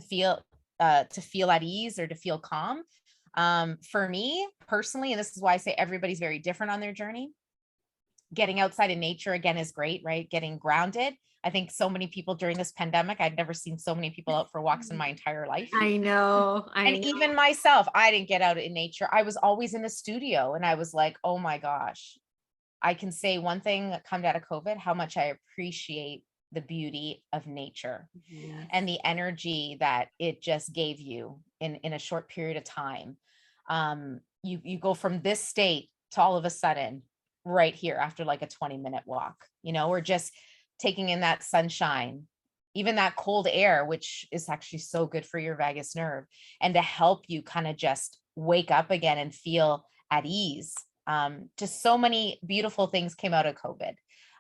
S2: feel at ease or to feel calm. For me personally, and this is why I say everybody's very different on their journey. Getting outside in nature again is great, right? Getting grounded. I think so many people during this pandemic, I'd never seen so many people out for walks in my entire life.
S3: I know.
S2: Even myself, I didn't get out in nature. I was always in the studio and I was like, oh my gosh, I can say one thing that comes out of COVID, how much I appreciate the beauty of nature and the energy that it just gave you in a short period of time. You go from this state to all of a sudden right here after like a 20-minute walk, or just taking in that sunshine, even that cold air, which is actually so good for your vagus nerve, and to help you kind of just wake up again and feel at ease. Just so many beautiful things came out of COVID.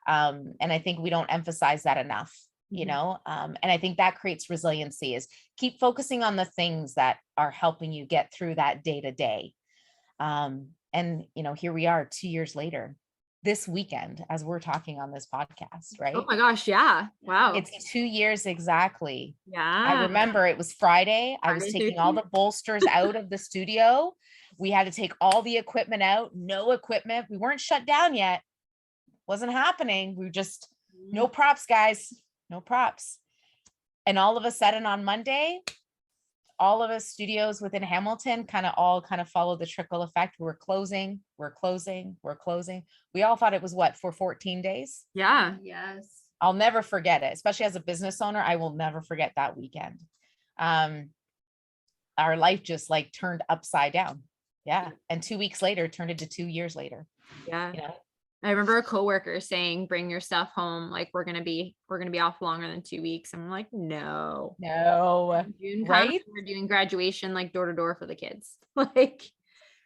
S2: And I think we don't emphasize that enough, and I think that creates resiliency, is keep focusing on the things that are helping you get through that day to day. And, here we are 2 years later, this weekend, as we're talking on this podcast, right?
S3: Oh my gosh. Yeah. Wow.
S2: It's 2 years exactly.
S3: Yeah.
S2: I remember it was Friday. I was taking all the bolsters out of the studio. We had to take all the equipment out, no equipment. We weren't shut down yet. Wasn't happening. We were just, no props, guys, no props. And all of a sudden on Monday, all of us studios within Hamilton kind of followed the trickle effect. We're closing. We all thought it was for 14 days.
S3: Yeah.
S1: Yes.
S2: I'll never forget it, especially as a business owner. I will never forget that weekend. Our life just like turned upside down. Yeah. And 2 weeks later turned into 2 years later.
S3: Yeah. I remember a coworker saying, bring your stuff home. Like we're going to be off longer than 2 weeks. I'm like, no, June
S2: right.
S3: We're doing graduation, like door to door for the kids. Like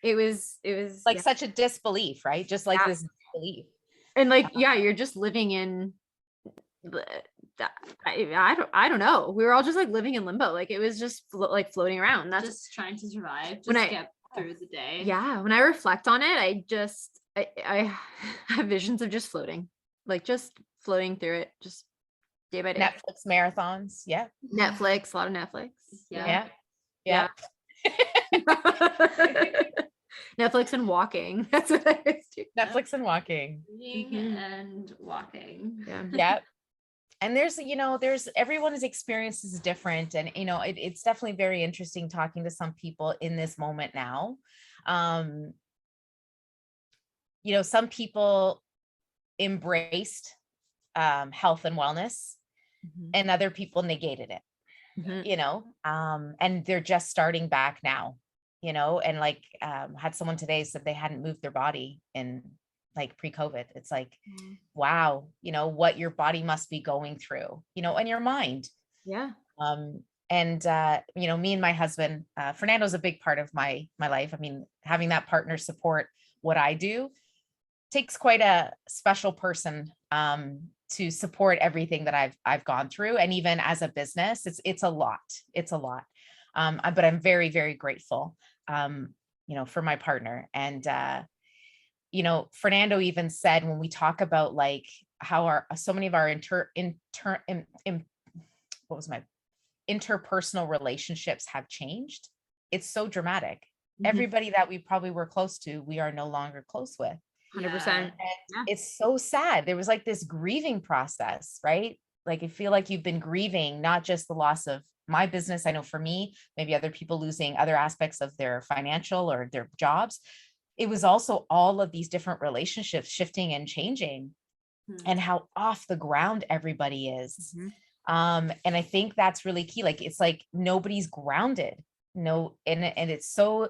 S3: it was
S2: like such a disbelief, right? Just like this disbelief.
S3: And like, you're just living in, I don't know. We were all just like living in limbo. Like it was just like floating around. That's
S1: just trying to survive. Get through the day.
S3: Yeah. When I reflect on it, I have visions of just floating, like just floating through it, just day by day.
S2: Netflix marathons. Yeah.
S3: Netflix, a lot of Netflix.
S2: Yeah.
S3: Netflix and walking. That's what I was doing.
S2: Netflix and walking.
S1: And walking.
S2: Yeah. And there's everyone's experience is different. And, it's definitely very interesting talking to some people in this moment now. Some people embraced health and wellness and other people negated it, and they're just starting back now, and like had someone today said they hadn't moved their body in like pre-COVID. It's like, wow, what your body must be going through, and your mind.
S3: Yeah.
S2: And me and my husband, Fernando's a big part of my life. I mean, having that partner support what I do takes quite a special person to support everything that I've gone through. And even as a business, it's a lot. But I'm very, very grateful, for my partner. And, Fernando even said, when we talk about like how so many of our interpersonal relationships have changed, it's so dramatic. Everybody that we probably were close to, we are no longer close with.
S3: 100%.
S2: And it's so sad. There was like this grieving process, right? Like I feel like you've been grieving, not just the loss of my business. I know for me, maybe other people losing other aspects of their financial or their jobs. it was also all of these different relationships shifting and changing, and how off the ground everybody is. And I think that's really key. Like, it's like nobody's grounded. No, and it's so,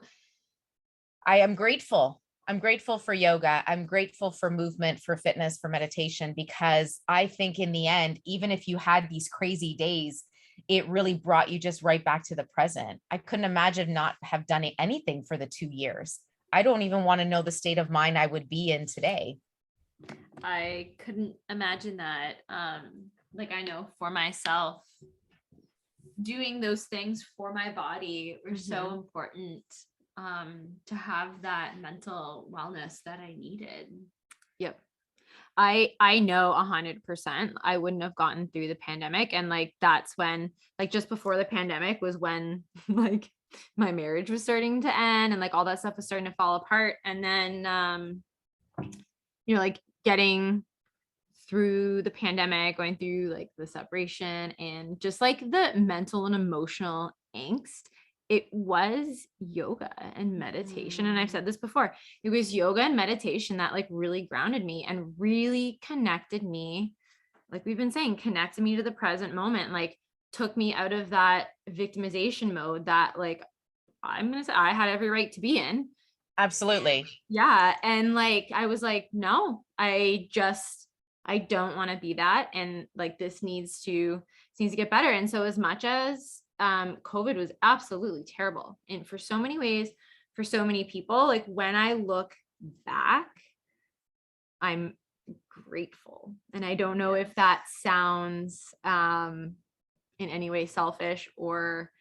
S2: I am grateful. I'm grateful for yoga. I'm grateful for movement, for fitness, for meditation, because I think in the end, even if you had these crazy days, it really brought you just right back to the present. I couldn't imagine not have done anything for the 2 years. I don't even want to know the state of mind I would be in today.
S1: I couldn't imagine that. Like, I know for myself, doing those things for my body were so important, to have that mental wellness that I needed.
S3: Yep. I know 100% I wouldn't have gotten through the pandemic. And like, that's when, like, just before the pandemic was when like my marriage was starting to end and like all that stuff was starting to fall apart. And then, like getting through the pandemic, going through like the separation and just like the mental and emotional angst, it was yoga and meditation. And I've said this before, it was yoga and meditation that like really grounded me and really connected me. Like we've been saying, connected me to the present moment, like took me out of that victimization mode that like, I'm going to say I had every right to be in.
S2: Absolutely.
S3: Yeah. And like, I was like, no, I don't want to be that. And like, this needs to get better. And so as much as COVID was absolutely terrible and for so many ways, for so many people, like when I look back, I'm grateful. And I don't know if that sounds in any way selfish or,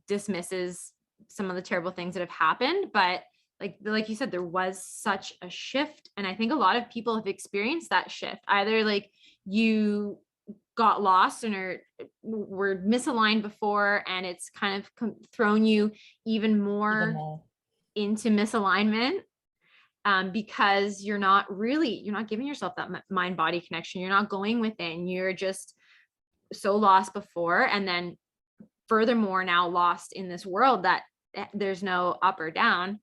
S3: dismisses some of the terrible things that have happened, but like you said, there was such a shift. And I think a lot of people have experienced that shift. Either like you got lost and were misaligned before, and it's kind of thrown you even more into misalignment, because you're not giving yourself that mind body connection. You're not going within, you're just so lost before. And then furthermore, now lost in this world that there's no up or down,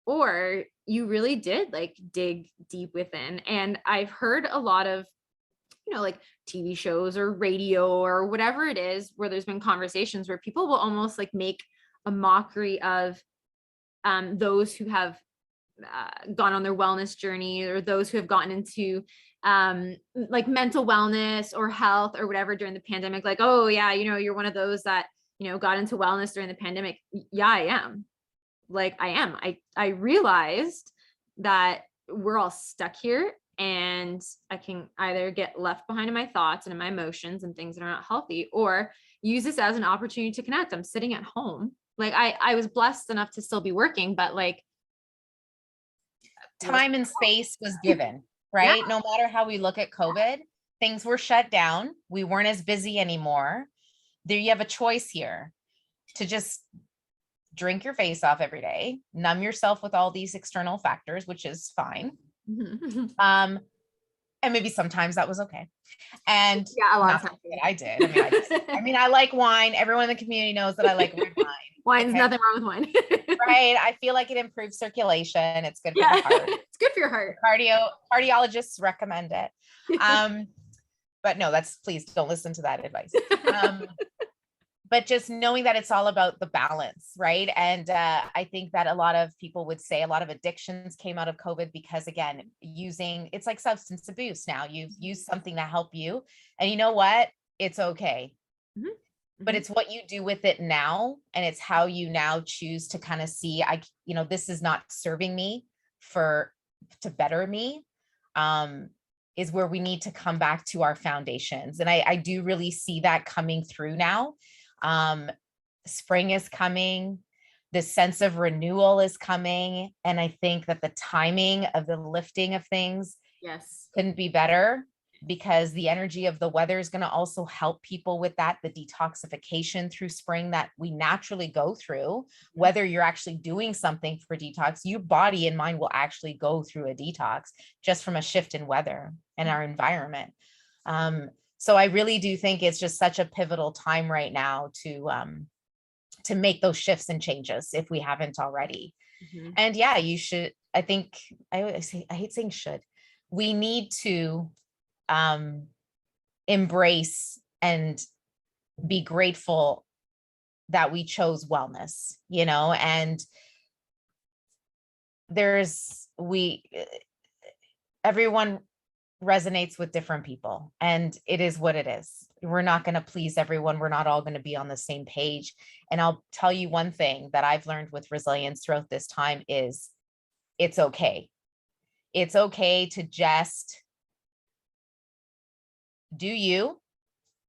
S3: or you really did like dig deep within. And I've heard a lot of, like TV shows or radio or whatever it is, where there's been conversations where people will almost like make a mockery of those who have gone on their wellness journey, or those who have gotten into like mental wellness or health or whatever during the pandemic. Like, oh yeah, you're one of those that, got into wellness during the pandemic. Yeah, I am. Like I am. I realized that we're all stuck here, and I can either get left behind in my thoughts and in my emotions and things that are not healthy, or use this as an opportunity to connect. I'm sitting at home. Like I was blessed enough to still be working, but like
S2: time and space was given, right? Yeah. No matter how we look at COVID, things were shut down. We weren't as busy anymore. There you have a choice here to just drink your face off every day, numb yourself with all these external factors, which is fine. And maybe sometimes that was okay. And
S3: yeah, a lot of times
S2: I did. I like wine. Everyone in the community knows that I like red wine.
S3: Wine's nothing wrong with wine.
S2: Right. I feel like it improves circulation. It's good for the heart.
S3: It's good for your heart.
S2: Cardiologists recommend it. But no, please don't listen to that advice. But just knowing that it's all about the balance, right? And I think that a lot of people would say a lot of addictions came out of COVID because, again, it's like substance abuse now. You've used something to help you, and you know what? It's okay. But it's what you do with it now, and it's how you now choose to kind of see, this is not serving me to better me, is where we need to come back to our foundations. And I do really see that coming through now. Spring is coming, the sense of renewal is coming. And I think that the timing of the lifting of things couldn't be better, because the energy of the weather is going to also help people with that, the detoxification through spring that we naturally go through. Whether you're actually doing something for detox, your body and mind will actually go through a detox just from a shift in weather and our environment. So I really do think it's just such a pivotal time right now to to make those shifts and changes if we haven't already.
S3: Mhm.
S2: And yeah, you should, I think I always say, I hate saying should, we need to embrace and be grateful that we chose wellness, you know, and everyone resonates with different people, and it is what it is. We're not going to please everyone. We're not all going to be on the same page. And I'll tell you one thing that I've learned with resilience throughout this time is it's okay. It's okay to just do you,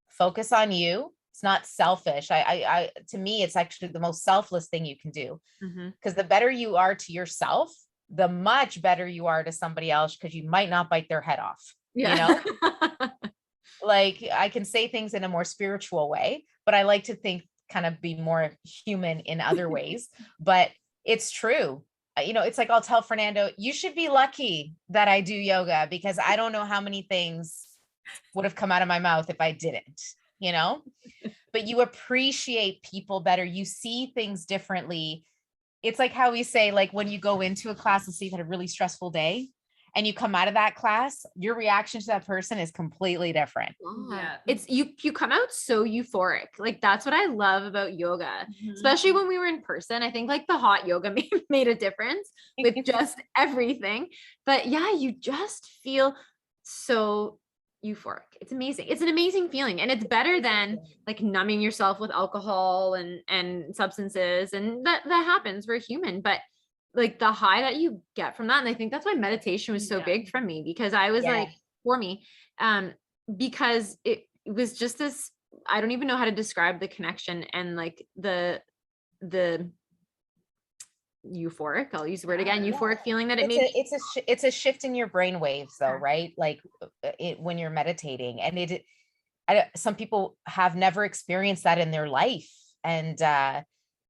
S2: focus on you. It's not selfish. To me, it's actually the most selfless thing you can do, because the better you are to yourself, the much better you are to somebody else, because you might not bite their head off.
S3: Yeah.
S2: You know, like I can say things in a more spiritual way, but I like to think kind of be more human in other ways. But it's true. You know, it's like I'll tell Fernando, you should be lucky that I do yoga, because I don't know how many things would have come out of my mouth if I didn't, you know, but you appreciate people better. You see things differently. It's like how we say, like when you go into a class, let's say you've had a really stressful day and you come out of that class, your reaction to that person is completely different.
S3: Yeah. It's you come out so euphoric. Like that's what I love about yoga, especially when we were in person. I think like the hot yoga made a difference with just everything. But yeah, you just feel so euphoric. It's amazing. It's an amazing feeling. And it's better than like numbing yourself with alcohol and substances. And that happens. We're human, but like the high that you get from that. And I think that's why meditation was so big for me, because I was like, for me, because it was just this, I don't even know how to describe the connection and like the euphoric, I'll use the word again, euphoric feeling that it made.
S2: It's a shift in your brain waves though, right? Like when you're meditating, and some people have never experienced that in their life. And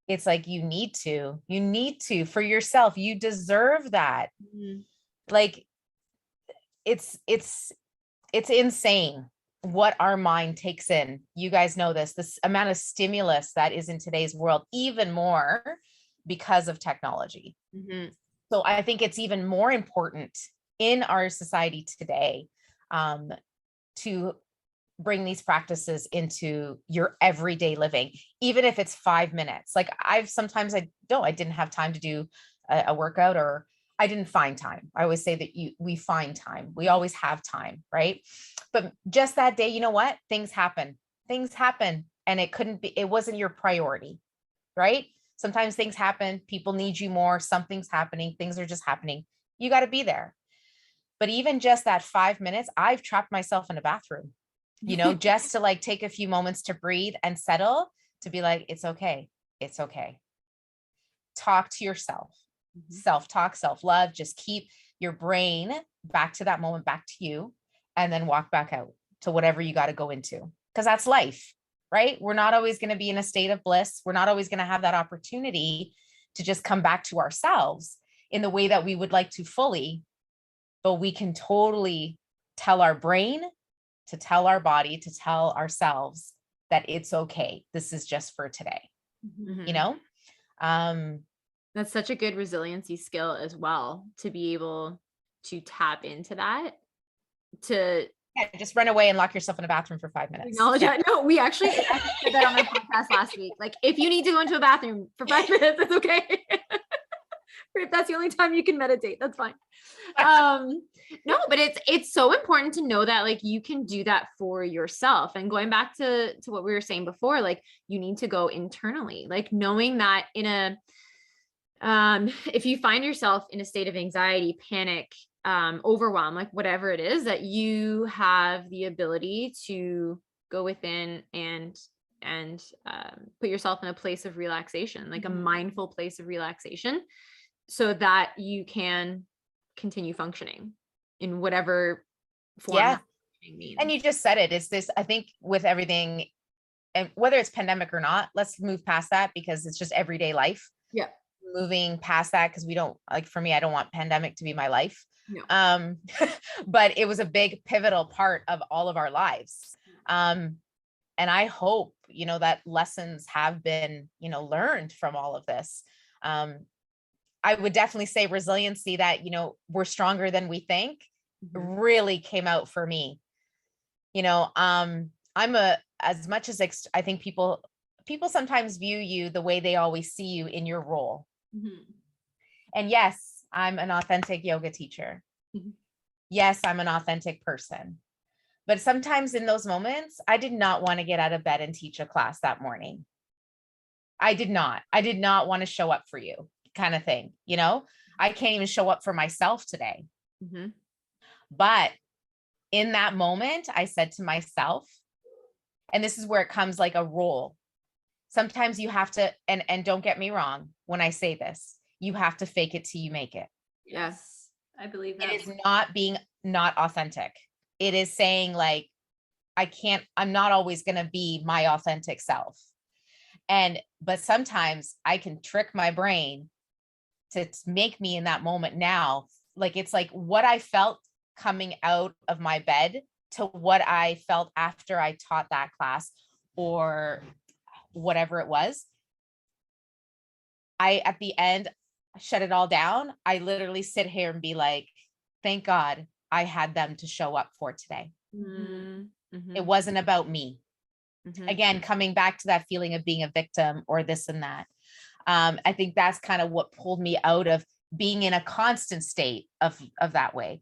S2: it's like, you need to for yourself. You deserve that. Like it's insane what our mind takes in. You guys know this amount of stimulus that is in today's world, even more because of technology. So I think it's even more important in our society today to bring these practices into your everyday living, even if it's 5 minutes. Like I didn't have time to do a workout, or I didn't find time. I always say that we find time. We always have time, right? But just that day, you know what? Things happen, and it wasn't your priority, right? Sometimes things happen, people need you more, something's happening, things are just happening. You got to be there. But even just that 5 minutes, I've trapped myself in a bathroom, you know, just to like take a few moments to breathe and settle, to be like, it's okay. It's okay. Talk to yourself, self-talk, self-love, just keep your brain back to that moment, back to you, and then walk back out to whatever you got to go into. Because that's life. Right? We're not always going to be in a state of bliss. We're not always going to have that opportunity to just come back to ourselves in the way that we would like to fully, but we can totally tell our brain, to tell our body, to tell ourselves that it's okay. This is just for today, you know?
S3: That's such a good resiliency skill as well, to be able to tap into that,
S2: just run away and lock yourself in a bathroom for 5 minutes.
S3: No, we actually said that on our podcast last week. Like, if you need to go into a bathroom for 5 minutes, it's okay. Or if that's the only time you can meditate, that's fine. No, but it's so important to know that like you can do that for yourself. And going back to what we were saying before, like you need to go internally, like knowing that if you find yourself in a state of anxiety, panic, overwhelm, like whatever it is, that you have the ability to go within and put yourself in a place of relaxation, like a mindful place of relaxation, so that you can continue functioning in whatever form.
S2: Yeah. And you just said it. It's this, I think with everything, and whether it's pandemic or not, let's move past that, because it's just everyday life.
S3: Yeah.
S2: Moving past that, because we don't, like, for me, I don't want pandemic to be my life.
S3: No.
S2: But it was a big pivotal part of all of our lives. And I hope, that lessons have been, learned from all of this. I would definitely say resiliency, that, we're stronger than we think, really came out for me. As much as I think people sometimes view you the way they always see you in your role. And yes, I'm an authentic yoga teacher. Yes, I'm an authentic person. But sometimes in those moments, I did not want to get out of bed and teach a class that morning. I did not want to show up for you, kind of thing. I can't even show up for myself today. But in that moment, I said to myself, and this is where it comes like a role. Sometimes you have to, and don't get me wrong when I say this, you have to fake it till you make it.
S3: Yes, I believe that.
S2: It is not being not authentic. It is saying like, I'm not always going to be my authentic self. But sometimes I can trick my brain to make me in that moment now. Like, it's like what I felt coming out of my bed to what I felt after I taught that class or whatever it was. At the end, shut it all down. I literally sit here and be like, thank God I had them to show up for today. It wasn't about me. Again, coming back to that feeling of being a victim or this and that. I think that's kind of what pulled me out of being in a constant state of that way,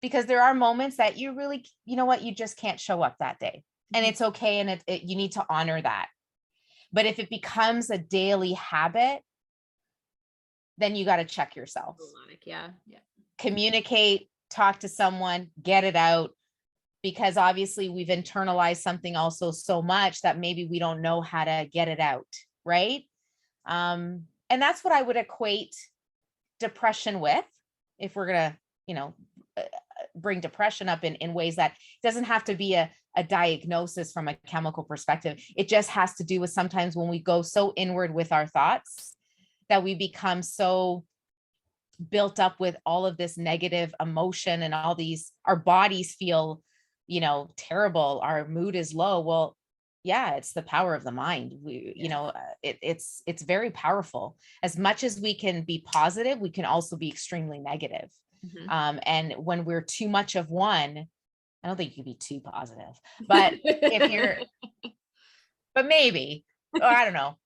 S2: because there are moments that you really, you just can't show up that day, and it's okay. And you need to honor that. But if it becomes a daily habit, then you got to check yourself.
S3: Yeah.
S2: Communicate, talk to someone, get it out, because obviously we've internalized something also so much that maybe we don't know how to get it out. Right. And that's what I would equate depression with, if we're going to, bring depression up in ways that doesn't have to be a diagnosis from a chemical perspective. It just has to do with sometimes when we go so inward with our thoughts that we become so built up with all of this negative emotion, and our bodies feel, terrible. Our mood is low. Well, yeah, it's the power of the mind. It's very powerful. As much as we can be positive, we can also be extremely negative. And when we're too much of one, I don't think you can be too positive, but but maybe, or I don't know.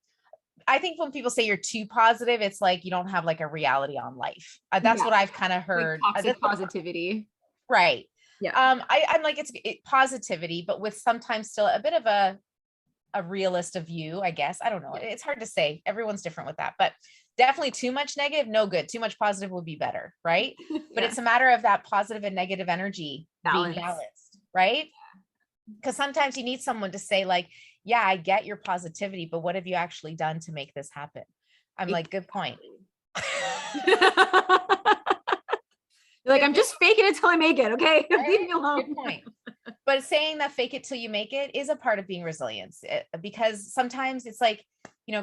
S2: I think when people say you're too positive, it's like you don't have like a reality on life. That's what I've kind of heard.
S3: Like toxic positivity.
S2: Right.
S3: Yeah.
S2: I'm like, it's positivity, but with sometimes still a bit of a realist of view, I guess. I don't know. It's hard to say. Everyone's different with that, but definitely too much negative, no good. Too much positive would be better. Right. But it's a matter of that positive and negative energy being balanced. Right. Because sometimes you need someone to say like, yeah, I get your positivity, but what have you actually done to make this happen? I'm like, good point.
S3: You're like, I'm just faking it till I make it. Okay.
S2: Right?
S3: Leave me alone.
S2: Good point. But saying that fake it till you make it is a part of being resilient, because sometimes it's like,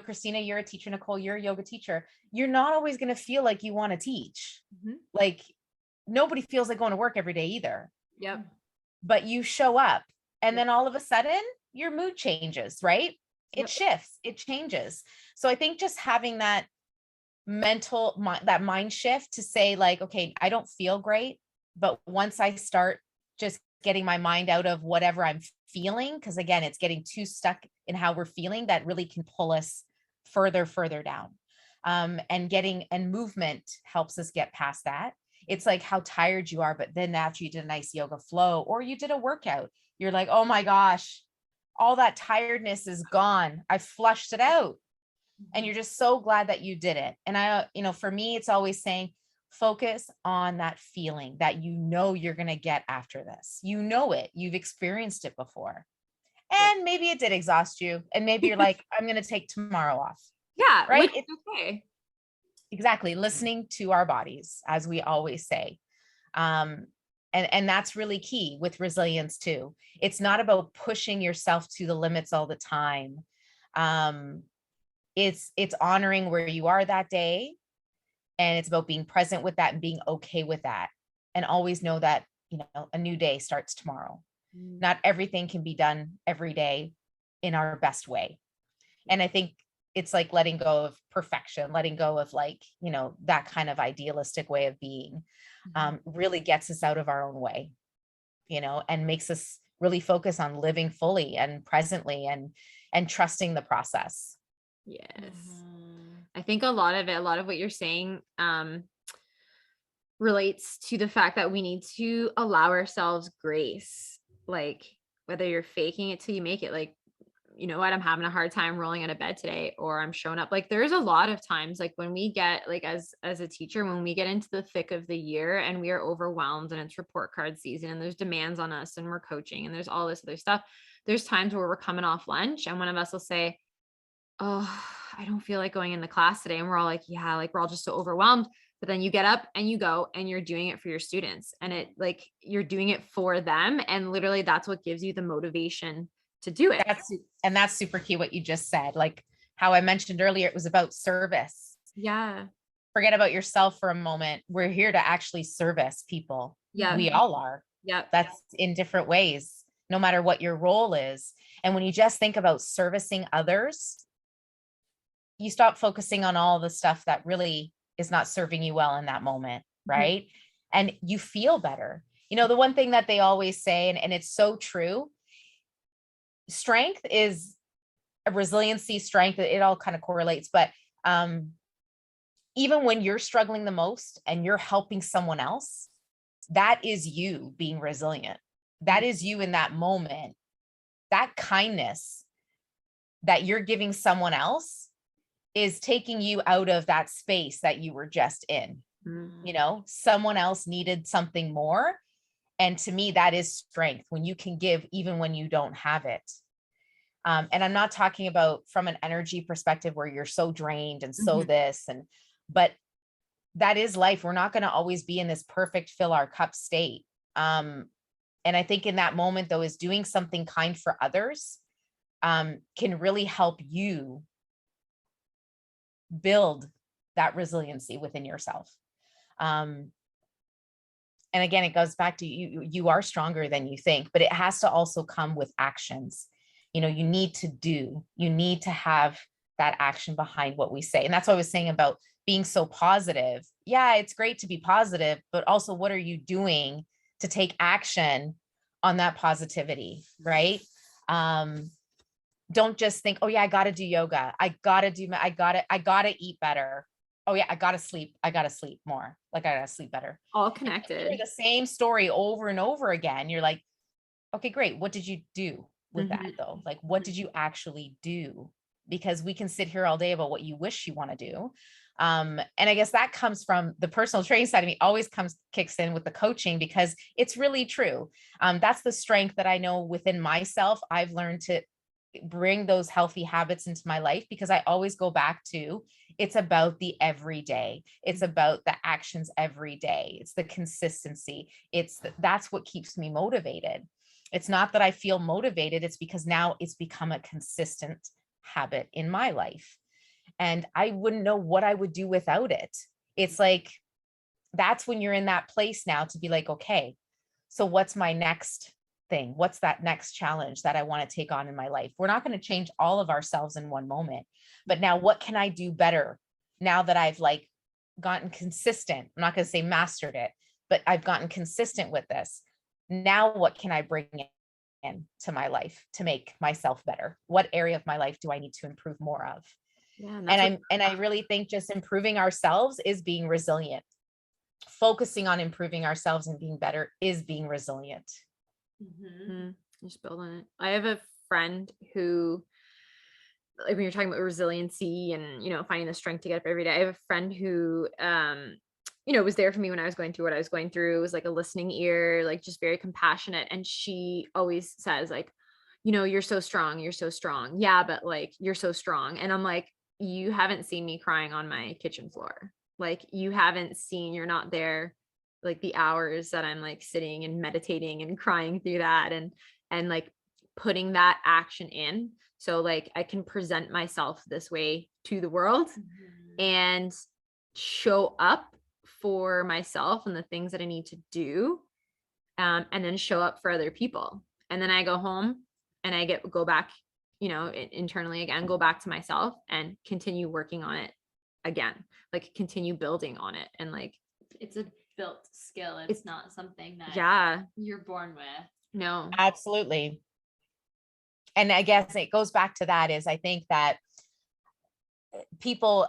S2: Christina, you're a teacher, Nicole, you're a yoga teacher. You're not always going to feel like you want to teach. Like nobody feels like going to work every day either.
S3: Yep.
S2: But you show up, and then all of a sudden your mood changes, right? It shifts, it changes. So I think just having that that mind shift to say like, okay, I don't feel great, but once I start just getting my mind out of whatever I'm feeling, because again, it's getting too stuck in how we're feeling, that really can pull us further down. And movement helps us get past that. It's like how tired you are, but then after you did a nice yoga flow or you did a workout, you're like, oh my gosh, all that tiredness is gone. I flushed it out. And you're just so glad that you did it. And for me, it's always saying, focus on that feeling that you're going to get after this. It, you've experienced it before. And maybe it did exhaust you. And maybe you're like, I'm going to take tomorrow off.
S3: Yeah.
S2: Right.
S3: It's okay.
S2: Exactly. Listening to our bodies, as we always say. And that's really key with resilience too. It's not about pushing yourself to the limits all the time. It's honoring where you are that day. And it's about being present with that and being okay with that. And always know that, a new day starts tomorrow. Not everything can be done every day. in our best way. And I think it's like letting go of perfection, letting go of like, you know, that kind of idealistic way of being, really gets us out of our own way, you know, and makes us really focus on living fully and presently and trusting the process.
S3: Yes. I think a lot of what you're saying relates to the fact that we need to allow ourselves grace. Like, whether you're faking it till you make it, like, you know what, I'm having a hard time rolling out of bed today, or I'm showing up. Like, there's a lot of times, like, when we get, like, as a teacher, when we get into the thick of the year and we are overwhelmed and it's report card season and there's demands on us and we're coaching and there's all this other stuff, there's times where we're coming off lunch and one of us will say, oh, I don't feel like going in the class today. And we're all like, yeah, like, we're all just so overwhelmed. But then you get up and you go and you're doing it for your students, and it, like, you're doing it for them. And literally that's what gives you the motivation to do it.
S2: That's super key what you just said. Like how I mentioned earlier, it was about service.
S3: Yeah.
S2: Forget about yourself for a moment. We're here to actually service people.
S3: Yeah.
S2: We all are.
S3: Yeah.
S2: That's in different ways, no matter what your role is. And when you just think about servicing others, you stop focusing on all the stuff that really is not serving you well in that moment, right? And you feel better. You know, the one thing that they always say, and it's so true, strength is a resiliency, strength, it all kind of correlates. But even when you're struggling the most and you're helping someone else, that is you being resilient. That is you in that moment. That kindness that you're giving someone else is taking you out of that space that you were just in. You know, someone else needed something more. And to me, that is strength, when you can give even when you don't have it. And I'm not talking about from an energy perspective where you're so drained and so but that is life. We're not going to always be in this perfect fill our cup state. And I think in that moment, though, is doing something kind for others can really help you build that resiliency within yourself. And again, it goes back to you are stronger than you think, but it has to also come with actions. You know, you need to have that action behind what we say. And that's what I was saying about being so positive. Yeah, it's great to be positive, but also what are you doing to take action on that positivity, right? Don't just think, oh yeah, I got to do yoga. I got to eat better. Oh yeah, I got to sleep more. Like I got to sleep better.
S3: All connected.
S2: The same story over and over again. You're like, okay, great. What did you do with that though? Like, what did you actually do? Because we can sit here all day about what you wish you want to do. And I guess that comes from the personal training side of me, always kicks in with the coaching, because it's really true. That's the strength that I know within myself. I've learned to bring those healthy habits into my life, because I always go back to, it's about the everyday. It's about the actions every day. It's the consistency. That's what keeps me motivated. It's not that I feel motivated. It's because now it's become a consistent habit in my life. And I wouldn't know what I would do without it. It's like, that's when you're in that place now to be like, okay, so what's my next thing? What's that next challenge that I want to take on in my life? We're not going to change all of ourselves in one moment, but now what can I do better now that I've like gotten consistent? I'm not going to say mastered it, but I've gotten consistent with this. Now, what can I bring in to my life to make myself better? What area of my life do I need to improve more of? Yeah, and I really think just improving ourselves is being resilient. Focusing on improving ourselves and being better is being resilient.
S3: Just build on it. I have a friend who, like, when you're talking about resiliency and, you know, finding the strength to get up every day, I have a friend who, you know, was there for me when I was going through what I was going through. It was like a listening ear, like just very compassionate. And she always says, like, you know, you're so strong. You're so strong. Yeah, but like, you're so strong. And I'm like, you haven't seen me crying on my kitchen floor. Like, you haven't seen, you're not there, like the hours that I'm like sitting and meditating and crying through that and like putting that action in. So like I can present myself this way to the world and show up for myself and the things that I need to do, and then show up for other people. And then I go home and I go back internally again, go back to myself and continue working on it again, like continue building on it. And like,
S1: it's a built skill. It's not something that you're born with.
S3: No.
S2: Absolutely. And I guess it goes back to that is I think that people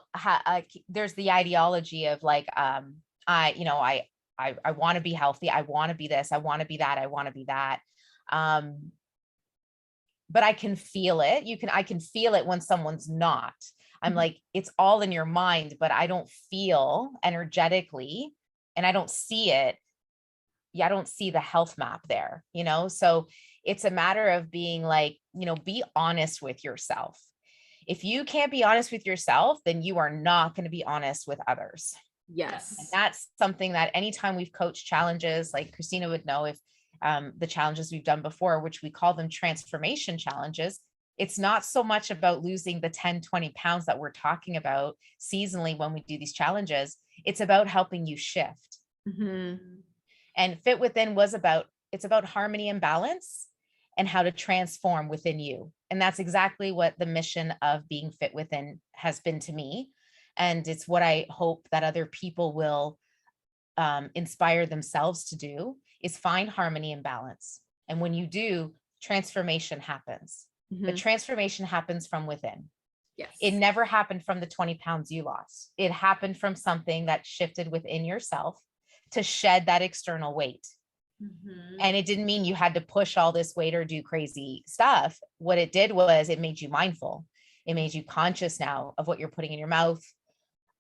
S2: there's the ideology of like, I want to be healthy. I want to be this. I want to be that. I want to be that. But I can feel it. I can feel it when someone's not. I'm like, it's all in your mind, but I don't feel energetically and I don't see it. Yeah, I don't see the health map there, So it's a matter of being like, be honest with yourself. If you can't be honest with yourself, then you are not going to be honest with others.
S3: Yes.
S2: And that's something that anytime we've coached challenges, like Christina would know if the challenges we've done before, which we call them transformation challenges, it's not so much about losing the 10, 20 pounds that we're talking about seasonally when we do these challenges. It's about helping you shift. And Fit Within it's about harmony and balance and how to transform within you. And that's exactly what the mission of being Fit Within has been to me. And it's what I hope that other people will inspire themselves to do, is find harmony and balance. And when you do, transformation happens. But transformation happens from within.
S3: Yes.
S2: It never happened from the 20 pounds you lost. It happened from something that shifted within yourself to shed that external weight. And it didn't mean you had to push all this weight or do crazy stuff. What it did was it made you mindful. It made you conscious now of what you're putting in your mouth,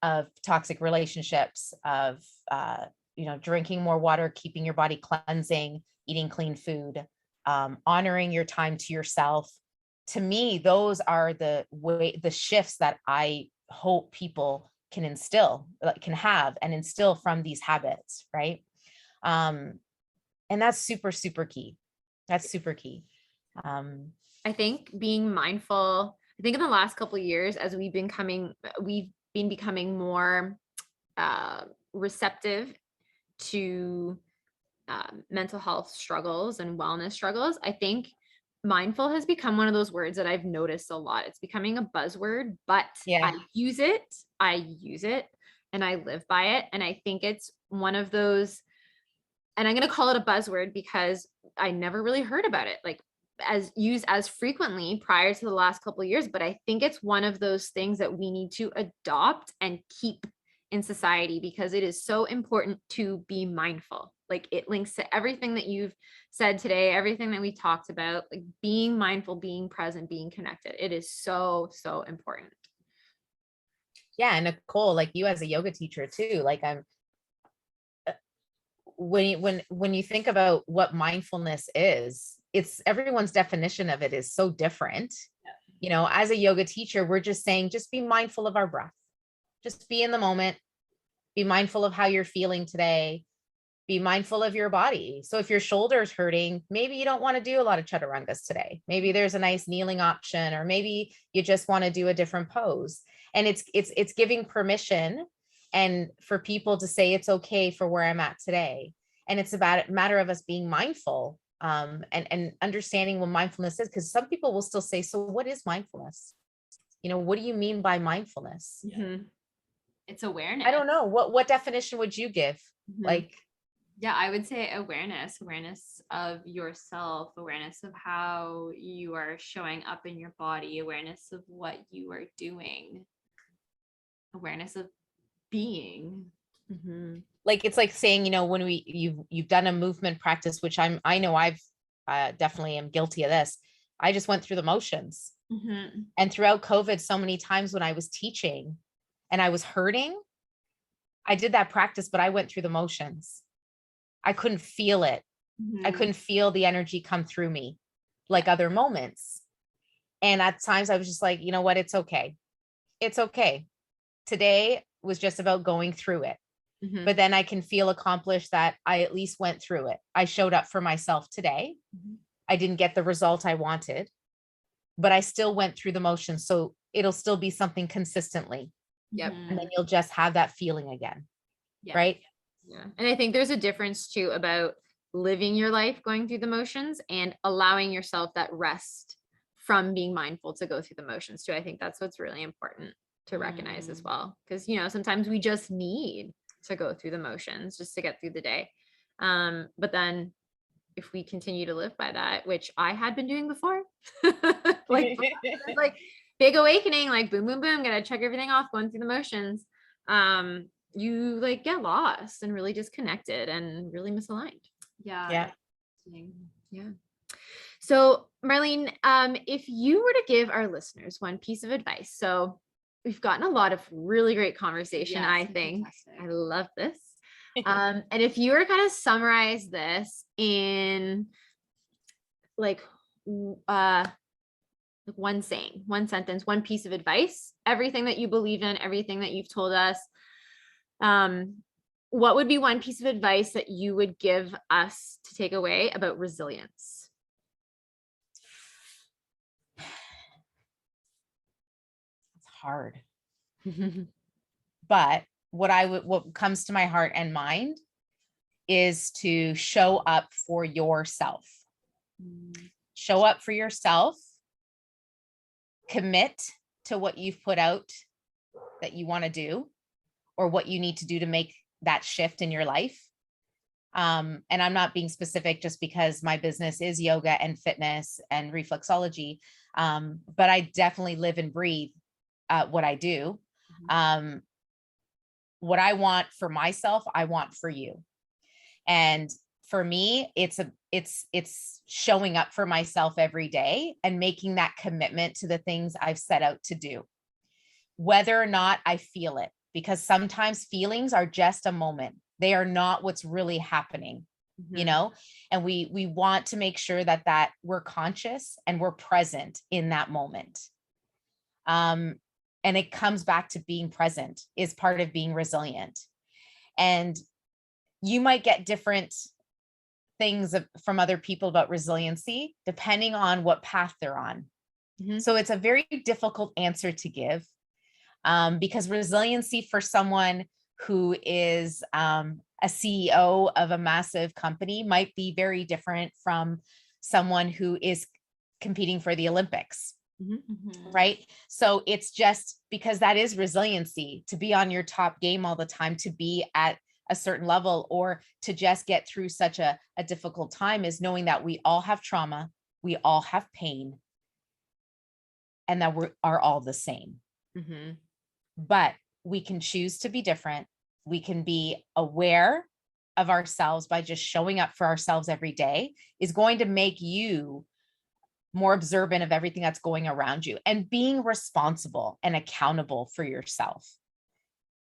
S2: of toxic relationships, of, drinking more water, keeping your body cleansing, eating clean food, honoring your time to yourself. To me, those are the shifts that I hope people can have and instill from these habits. Right. And that's super, super key. That's super key.
S3: I think being mindful, I think in the last couple of years, as we've been becoming more receptive to mental health struggles and wellness struggles, I think mindful has become one of those words that I've noticed a lot. It's becoming a buzzword, but I use it and I live by it. And I think it's one of those, and I'm going to call it a buzzword because I never really heard about it like as used as frequently prior to the last couple of years. But I think it's one of those things that we need to adopt and keep in society because it is so important to be mindful. Like it links to everything that you've said today, everything that we talked about, like being mindful, being present, being connected. It is so, so important.
S2: Yeah. And Nicole, like you as a yoga teacher too, like when you think about what mindfulness is, it's everyone's definition of it is so different. As a yoga teacher, we're just saying, just be mindful of our breath. Just be in the moment, be mindful of how you're feeling today, be mindful of your body. So if your shoulder's hurting, maybe you don't want to do a lot of chaturangas today. Maybe there's a nice kneeling option, or maybe you just want to do a different pose. And it's giving permission and for people to say, it's okay for where I'm at today. And it's about a matter of us being mindful and understanding what mindfulness is, because some people will still say, so what is mindfulness? What do you mean by mindfulness?
S1: It's awareness.
S2: I don't know. What definition would you give?
S1: Yeah, I would say awareness of yourself, awareness of how you are showing up in your body, awareness of what you are doing, awareness of being.
S2: Like, it's like saying, when you've done a movement practice, which I know I've definitely am guilty of this. I just went through the motions. And throughout COVID, so many times when I was teaching and I was hurting, I did that practice, but I went through the motions. I couldn't feel it. I couldn't feel the energy come through me like other moments. And at times I was just like, you know what? It's okay. It's okay. Today was just about going through it. But then I can feel accomplished that I at least went through it. I showed up for myself today. I didn't get the result I wanted, but I still went through the motions. So it'll still be something consistently.
S3: Yep.
S2: And then you'll just have that feeling again. Right.
S3: Yeah. And I think there's a difference too about living your life going through the motions and allowing yourself that rest from being mindful to go through the motions too. I think that's what's really important to recognize as well. Because, sometimes we just need to go through the motions just to get through the day. But then if we continue to live by that, which I had been doing before, like big awakening, like boom, boom, boom, gotta check everything off, going through the motions. You like get lost and really disconnected and really misaligned.
S2: Yeah.
S3: Yeah. So Marlene, if you were to give our listeners one piece of advice, so we've gotten a lot of really great conversation. I think fantastic. I love this. And if you were to kind of summarize this in like one saying, one sentence, one piece of advice, everything that you believe in, everything that you've told us, what would be one piece of advice that you would give us to take away about resilience?
S2: It's hard. But what comes to my heart and mind is to show up for yourself. Show up for yourself. Commit to what you've put out that you want to do, or what you need to do to make that shift in your life. And I'm not being specific just because my business is yoga and fitness and reflexology. But I definitely live and breathe what I do. What I want for myself, I want for you. And for me, it's showing up for myself every day and making that commitment to the things I've set out to do, whether or not I feel it, because sometimes feelings are just a moment. They are not what's really happening, and we want to make sure that we're conscious and we're present in that moment. And it comes back to being present is part of being resilient. And you might get different things from other people about resiliency, depending on what path they're on. So it's a very difficult answer to give, because resiliency for someone who is a CEO of a massive company might be very different from someone who is competing for the Olympics. Right. So it's just because that is resiliency, to be on your top game all the time, to be at a certain level, or to just get through such a difficult time, is knowing that we all have trauma, we all have pain, and that we are all the same. But we can choose to be different. We can be aware of ourselves by just showing up for ourselves every day is going to make you more observant of everything that's going around you, and being responsible and accountable for yourself.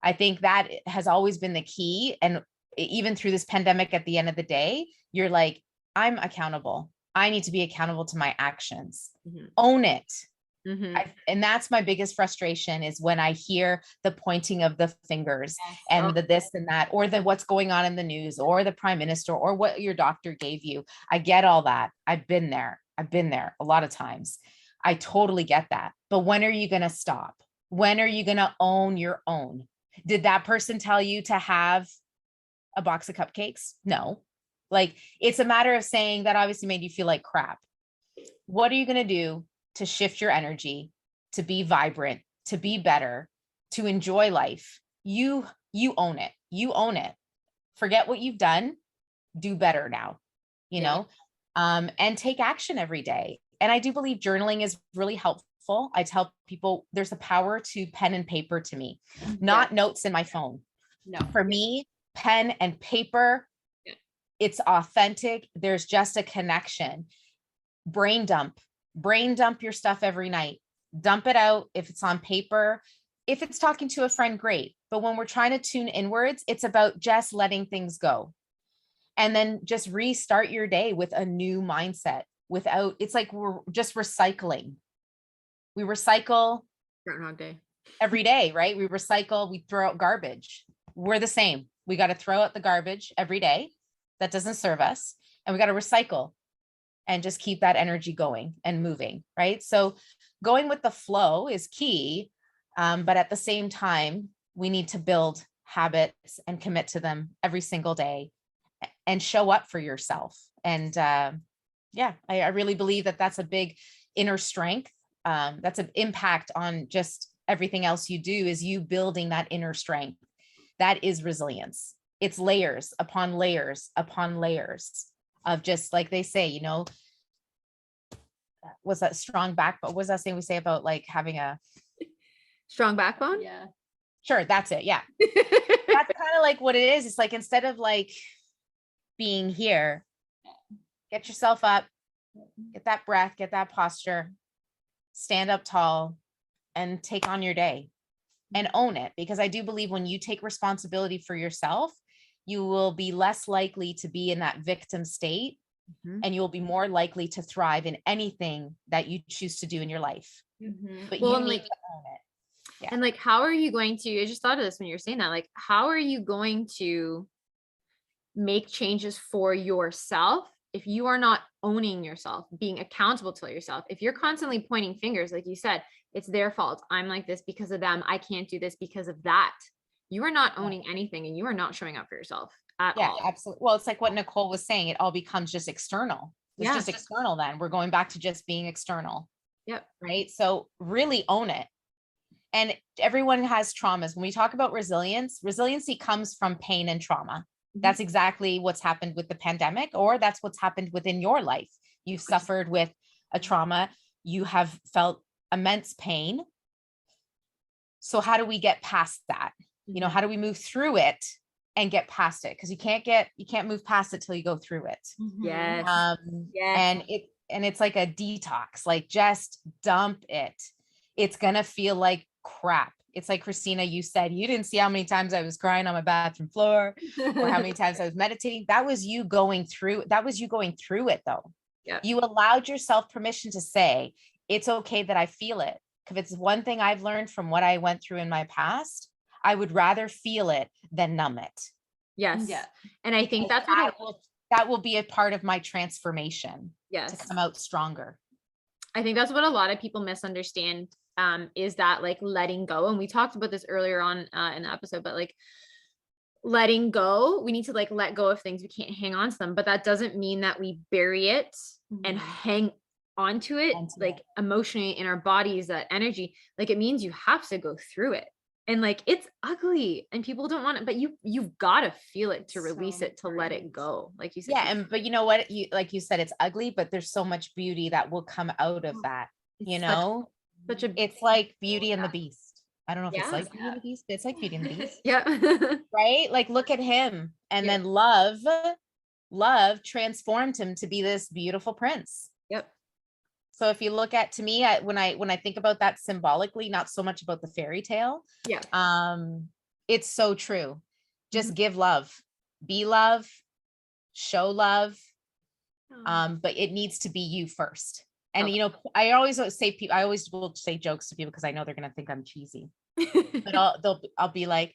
S2: I think that has always been the key. And even through this pandemic, at the end of the day, you're like, I'm accountable. I need to be accountable to my actions. Own it. And that's my biggest frustration, is when I hear the pointing of the fingers and the this and that, or the what's going on in the news, or the prime minister, or what your doctor gave you. I get all that. I've been there a lot of times. I totally get that. But when are you going to stop? When are you going to own your own? Did that person tell you to have a box of cupcakes? No. Like, it's a matter of saying that obviously made you feel like crap. What are you going to do to shift your energy, to be vibrant, to be better, to enjoy life? You own it. You own it. Forget what you've done. Do better now, and take action every day. And I do believe journaling is really helpful. I tell people there's a power to pen and paper to me, not notes in my phone. No. For me, pen and paper, it's authentic. There's just a connection. Brain dump your stuff every night. Dump it out. If it's on paper, if it's talking to a friend, great. But when we're trying to tune inwards, it's about just letting things go. And then just restart your day with a new mindset. It's like we're just recycling. We recycle
S3: Groundhog Day
S2: every day, right? We recycle, we throw out garbage. We're the same. We got to throw out the garbage every day that doesn't serve us. And we got to recycle and just keep that energy going and moving, right? So going with the flow is key. But at the same time, we need to build habits and commit to them every single day and show up for yourself. And I really believe that that's a big, inner strength. That's an impact on just everything else you do, is you building that inner strength. That is resilience. It's layers upon layers upon layers of, just like they say, you know, what's that strong backbone? What's that thing we say about like having a
S3: strong backbone?
S1: Yeah.
S2: Sure. That's it. Yeah. That's kind of like what it is. It's like, instead of like being here, get yourself up, get that breath, get that posture, stand up tall, and take on your day and own it. Because I do believe when you take responsibility for yourself, you will be less likely to be in that victim state, and you'll be more likely to thrive in anything that you choose to do in your life. But
S3: Well,
S2: you need
S3: like,
S2: to own it. Yeah.
S3: and like, how are you going to, I just thought of this when you were saying that, like, how are you going to make changes for yourself if you are not owning yourself, being accountable to yourself? If you're constantly pointing fingers, like you said, it's their fault, I'm like this because of them, I can't do this because of that. You are not owning anything, and you are not showing up for yourself at all.
S2: Absolutely. Well, it's like what Nicole was saying, it all becomes just external. It's
S3: Yeah.
S2: just external. Then we're going back to just being external.
S3: Yep.
S2: Right. So really own it. And everyone has traumas. When we talk about resilience, resiliency comes from pain and trauma. That's exactly what's happened with the pandemic, or that's what's happened within your life. You've suffered with a trauma. You have felt immense pain. So how do we get past that? You know, how do we move through it and get past it? Because you can't move past it till you go through it.
S3: Yes.
S2: And it's like a detox, like just dump it. It's going to feel like crap. It's like, Christina, you said you didn't see how many times I was crying on my bathroom floor or how many times I was meditating. That was you going through it though.
S3: Yep.
S2: You allowed yourself permission to say, it's okay that I feel it. If it's one thing I've learned from what I went through in my past, I would rather feel it than numb it.
S3: Yes.
S1: Yeah.
S3: And I think that's
S2: that will be a part of my transformation.
S3: Yes.
S2: To come out stronger.
S3: I think that's what a lot of people misunderstand, is that like letting go. And we talked about this earlier on in the episode, but like letting go, we need to like let go of things. We can't hang on to them, but that doesn't mean that we bury it and hang onto it, like emotionally in our bodies, that energy. Like, it means you have to go through it. And like, it's ugly and people don't want it, but you've got to feel it to release it, to let it go. Like you said.
S2: Yeah. But you know what, like you said, it's ugly, but there's so much beauty that will come out of that. You know, it's like Beauty and the Beast. I don't know if it's like Beauty and the Beast, but it's like Beauty and the Beast.
S3: Yeah.
S2: Right. Like, look at him. And then love transformed him to be this beautiful prince.
S3: Yep.
S2: So if you look at, to me, when I think about that symbolically, not so much about the fairy tale.
S3: Yeah.
S2: It's so true. Just give love, be love, show love. But it needs to be you first. And, you know, I always will say jokes to people because I know they're going to think I'm cheesy, but I'll be like,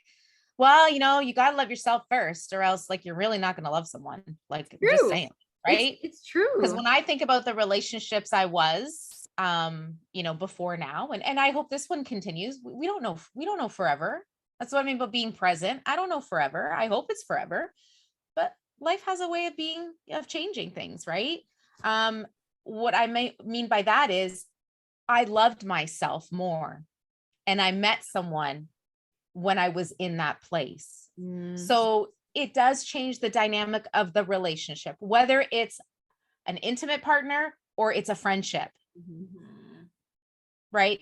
S2: well, you know, you got to love yourself first, or else like, you're really not going to love someone. Like, I'm just saying. Right.
S3: It's true.
S2: Because when I think about the relationships I was, you know, before now, and I hope this one continues. We don't know forever. That's what I mean about being present. I don't know forever. I hope it's forever, but life has a way of changing things. Right. What I mean by that is I loved myself more, and I met someone when I was in that place. So it does change the dynamic of the relationship, whether it's an intimate partner or it's a friendship, right?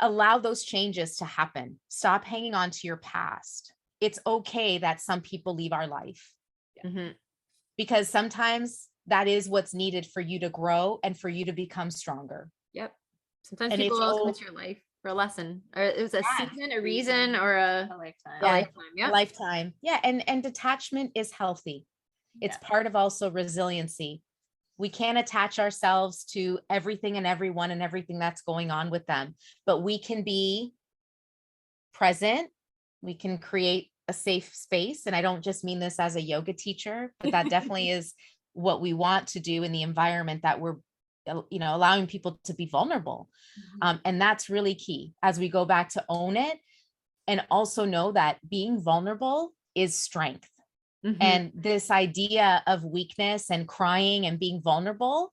S2: Allow those changes to happen. Stop hanging on to your past. It's okay that some people leave our life, because sometimes that is what's needed for you to grow and for you to become stronger.
S3: Yep. Sometimes people come into your life for a lesson, or it was a season, a reason, or a lifetime.
S2: A lifetime. Yeah. And detachment is healthy. It's part of also resiliency. We can't attach ourselves to everything and everyone and everything that's going on with them, but we can be present. We can create a safe space. And I don't just mean this as a yoga teacher, but that definitely is what we want to do in the environment that we're, you know, allowing people to be vulnerable. And that's really key as we go back to own it, and also know that being vulnerable is strength. And this idea of weakness and crying and being vulnerable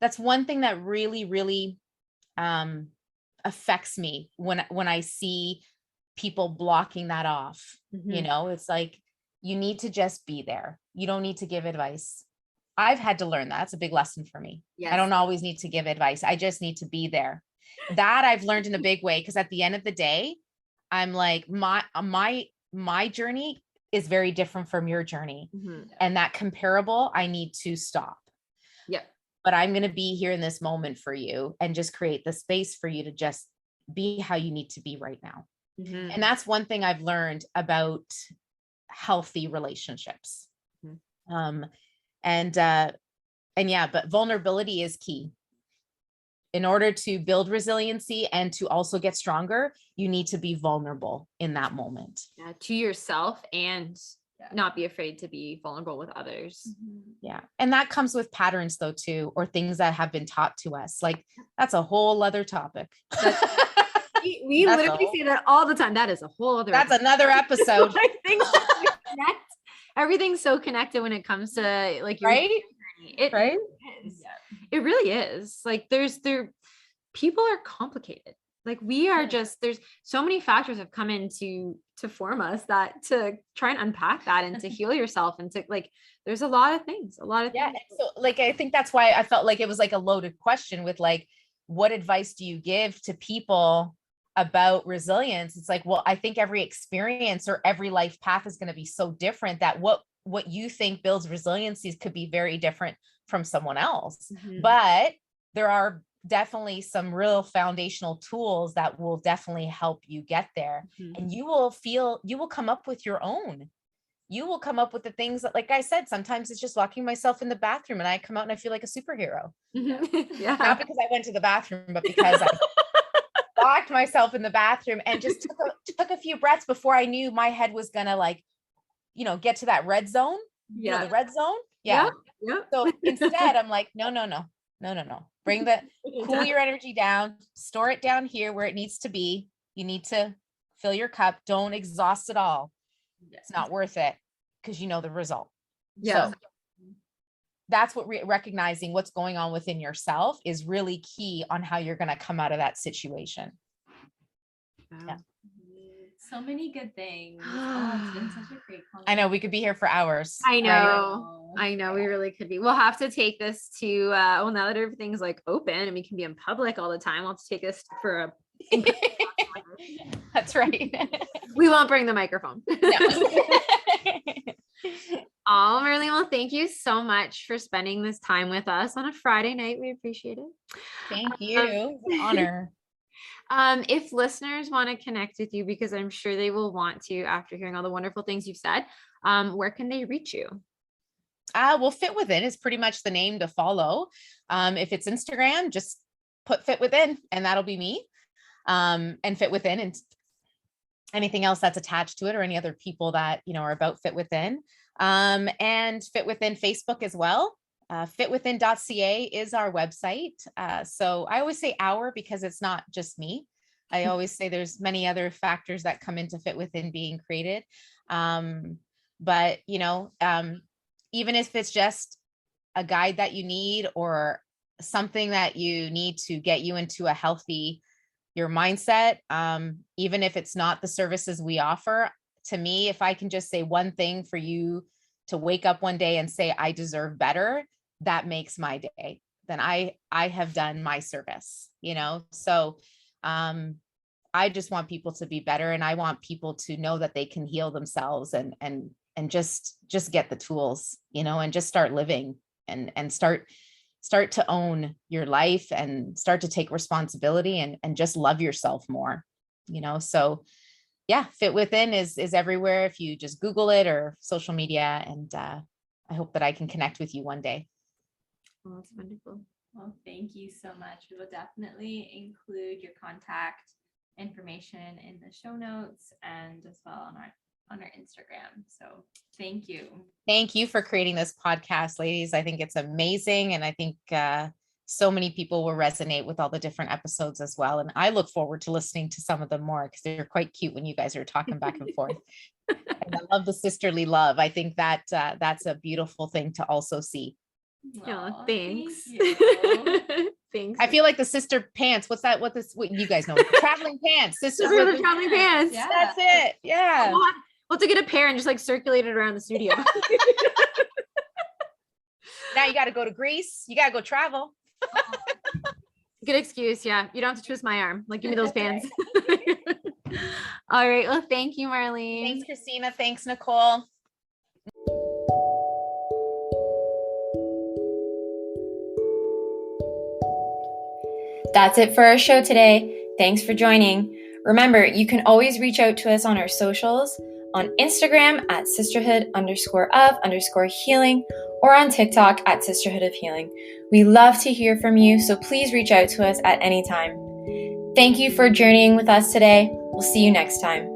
S2: that's one thing that really, really affects me when I see people blocking that off. You know, it's like, you need to just be there. You don't need to give advice. I've had to learn that. That's a big lesson for me.
S3: Yes.
S2: I don't always need to give advice. I just need to be there. That I've learned in a big way, because at the end of the day, I'm like, my journey is very different from your journey. And that comparable, I need to stop.
S3: Yep.
S2: But I'm going to be here in this moment for you and just create the space for you to just be how you need to be right now. And that's one thing I've learned about healthy relationships. And yeah, but vulnerability is key. In order to build resiliency and to also get stronger, you need to be vulnerable in that moment.
S3: Yeah, to yourself, and not be afraid to be vulnerable with others.
S2: Yeah. And that comes with patterns though, too, or things that have been taught to us. Like, that's a whole other topic.
S3: We literally say that all the time. That is a whole other
S2: That's another episode.
S3: Everything's so connected when it comes to like your
S2: right?
S3: journey. It
S2: right?
S3: is. It really is. Like people are complicated. Like we are just, there's so many factors have come in to form us, that to try and unpack that and to heal yourself, and to like, there's a lot of things.
S2: Yeah. So like, I think that's why I felt like it was like a loaded question with like, what advice do you give to people about resilience? It's like, well, I think every experience or every life path is going to be so different that what you think builds resiliency could be very different from someone else. But there are definitely some real foundational tools that will definitely help you get there. And you will come up with your own. You will come up with the things that, like I said, sometimes it's just locking myself in the bathroom and I come out and I feel like a superhero.
S3: Yeah.
S2: Not because I went to the bathroom, but because I locked myself in the bathroom and just took a few breaths before I knew my head was gonna, like, you know, get to that red zone. You know, the red zone. Yeah. So instead I'm like, no. Cool your energy down, store it down here where it needs to be. You need to fill your cup. Don't exhaust it all. It's not worth it, because you know the result. So that's what recognizing what's going on within yourself is really key on how you're going to come out of that situation. Yeah.
S1: So many good things. Oh, it's been such a great conversation.
S2: I know, we could be here for hours.
S3: I know. We really could be. We'll have to take this to well, now that everything's like open and we can be in public all the time, we'll have to take this for a
S2: That's right.
S3: We won't bring the microphone.
S2: No.
S3: Oh, Marlene, well, thank you so much for spending this time with us on a Friday night. We appreciate it.
S2: Thank you. It's an honor.
S3: If listeners want to connect with you, because I'm sure they will want to after hearing all the wonderful things you've said, where can they reach you?
S2: Well, Fit Within is pretty much the name to follow. If it's Instagram, just put Fit Within and that'll be me. And Fit Within, and anything else that's attached to it, or any other people that, you know, are about Fit Within. And Fit Within Facebook as well. Fitwithin.ca is our website. So I always say our, because it's not just me. I always say there's many other factors that come into Fit Within being created. But, you know, even if it's just a guide that you need, or something that you need to get you into a healthy, your mindset, even if it's not the services we offer, to me, if I can just say one thing for you to wake up one day and say, I deserve better, that makes my day. Then I have done my service, you know? So, I just want people to be better, and I want people to know that they can heal themselves and just get the tools, you know, and just start living and start to own your life and start to take responsibility and just love yourself more, you know? So yeah, Fit Within is everywhere. If you just Google it or social media, and I hope that I can connect with you one day.
S3: Oh, that's wonderful.
S1: Well, thank you so much. We will definitely include your contact information in the show notes, and as well on our Instagram. So thank you.
S2: Thank you for creating this podcast, ladies. I think it's amazing. And I think so many people will resonate with all the different episodes as well. And I look forward to listening to some of them more, because they're quite cute when you guys are talking back and forth. And I love the sisterly love. I think that that's a beautiful thing to also see.
S3: Oh, thanks.
S1: Thank you.
S3: Thanks.
S2: I feel like the sister pants. What's that? What you guys know? Traveling pants. Sisters
S3: Those are
S2: with
S3: the traveling pants.
S1: Yeah.
S2: That's it. Yeah.
S3: We'll have to get a pair and just like circulate it around the studio.
S2: Now you got to go to Greece. You got to go travel.
S3: Good excuse. Yeah. You don't have to twist my arm. Like, give me those pants. All right. Well, thank you, Marlene.
S2: Thanks, Christina. Thanks, Nicole.
S1: That's it for our show today. Thanks for joining. Remember, you can always reach out to us on our socials, on Instagram at sisterhood_of_healing, or on TikTok at Sisterhood of Healing. We love to hear from you, so please reach out to us at any time. Thank you for journeying with us today. We'll see you next time.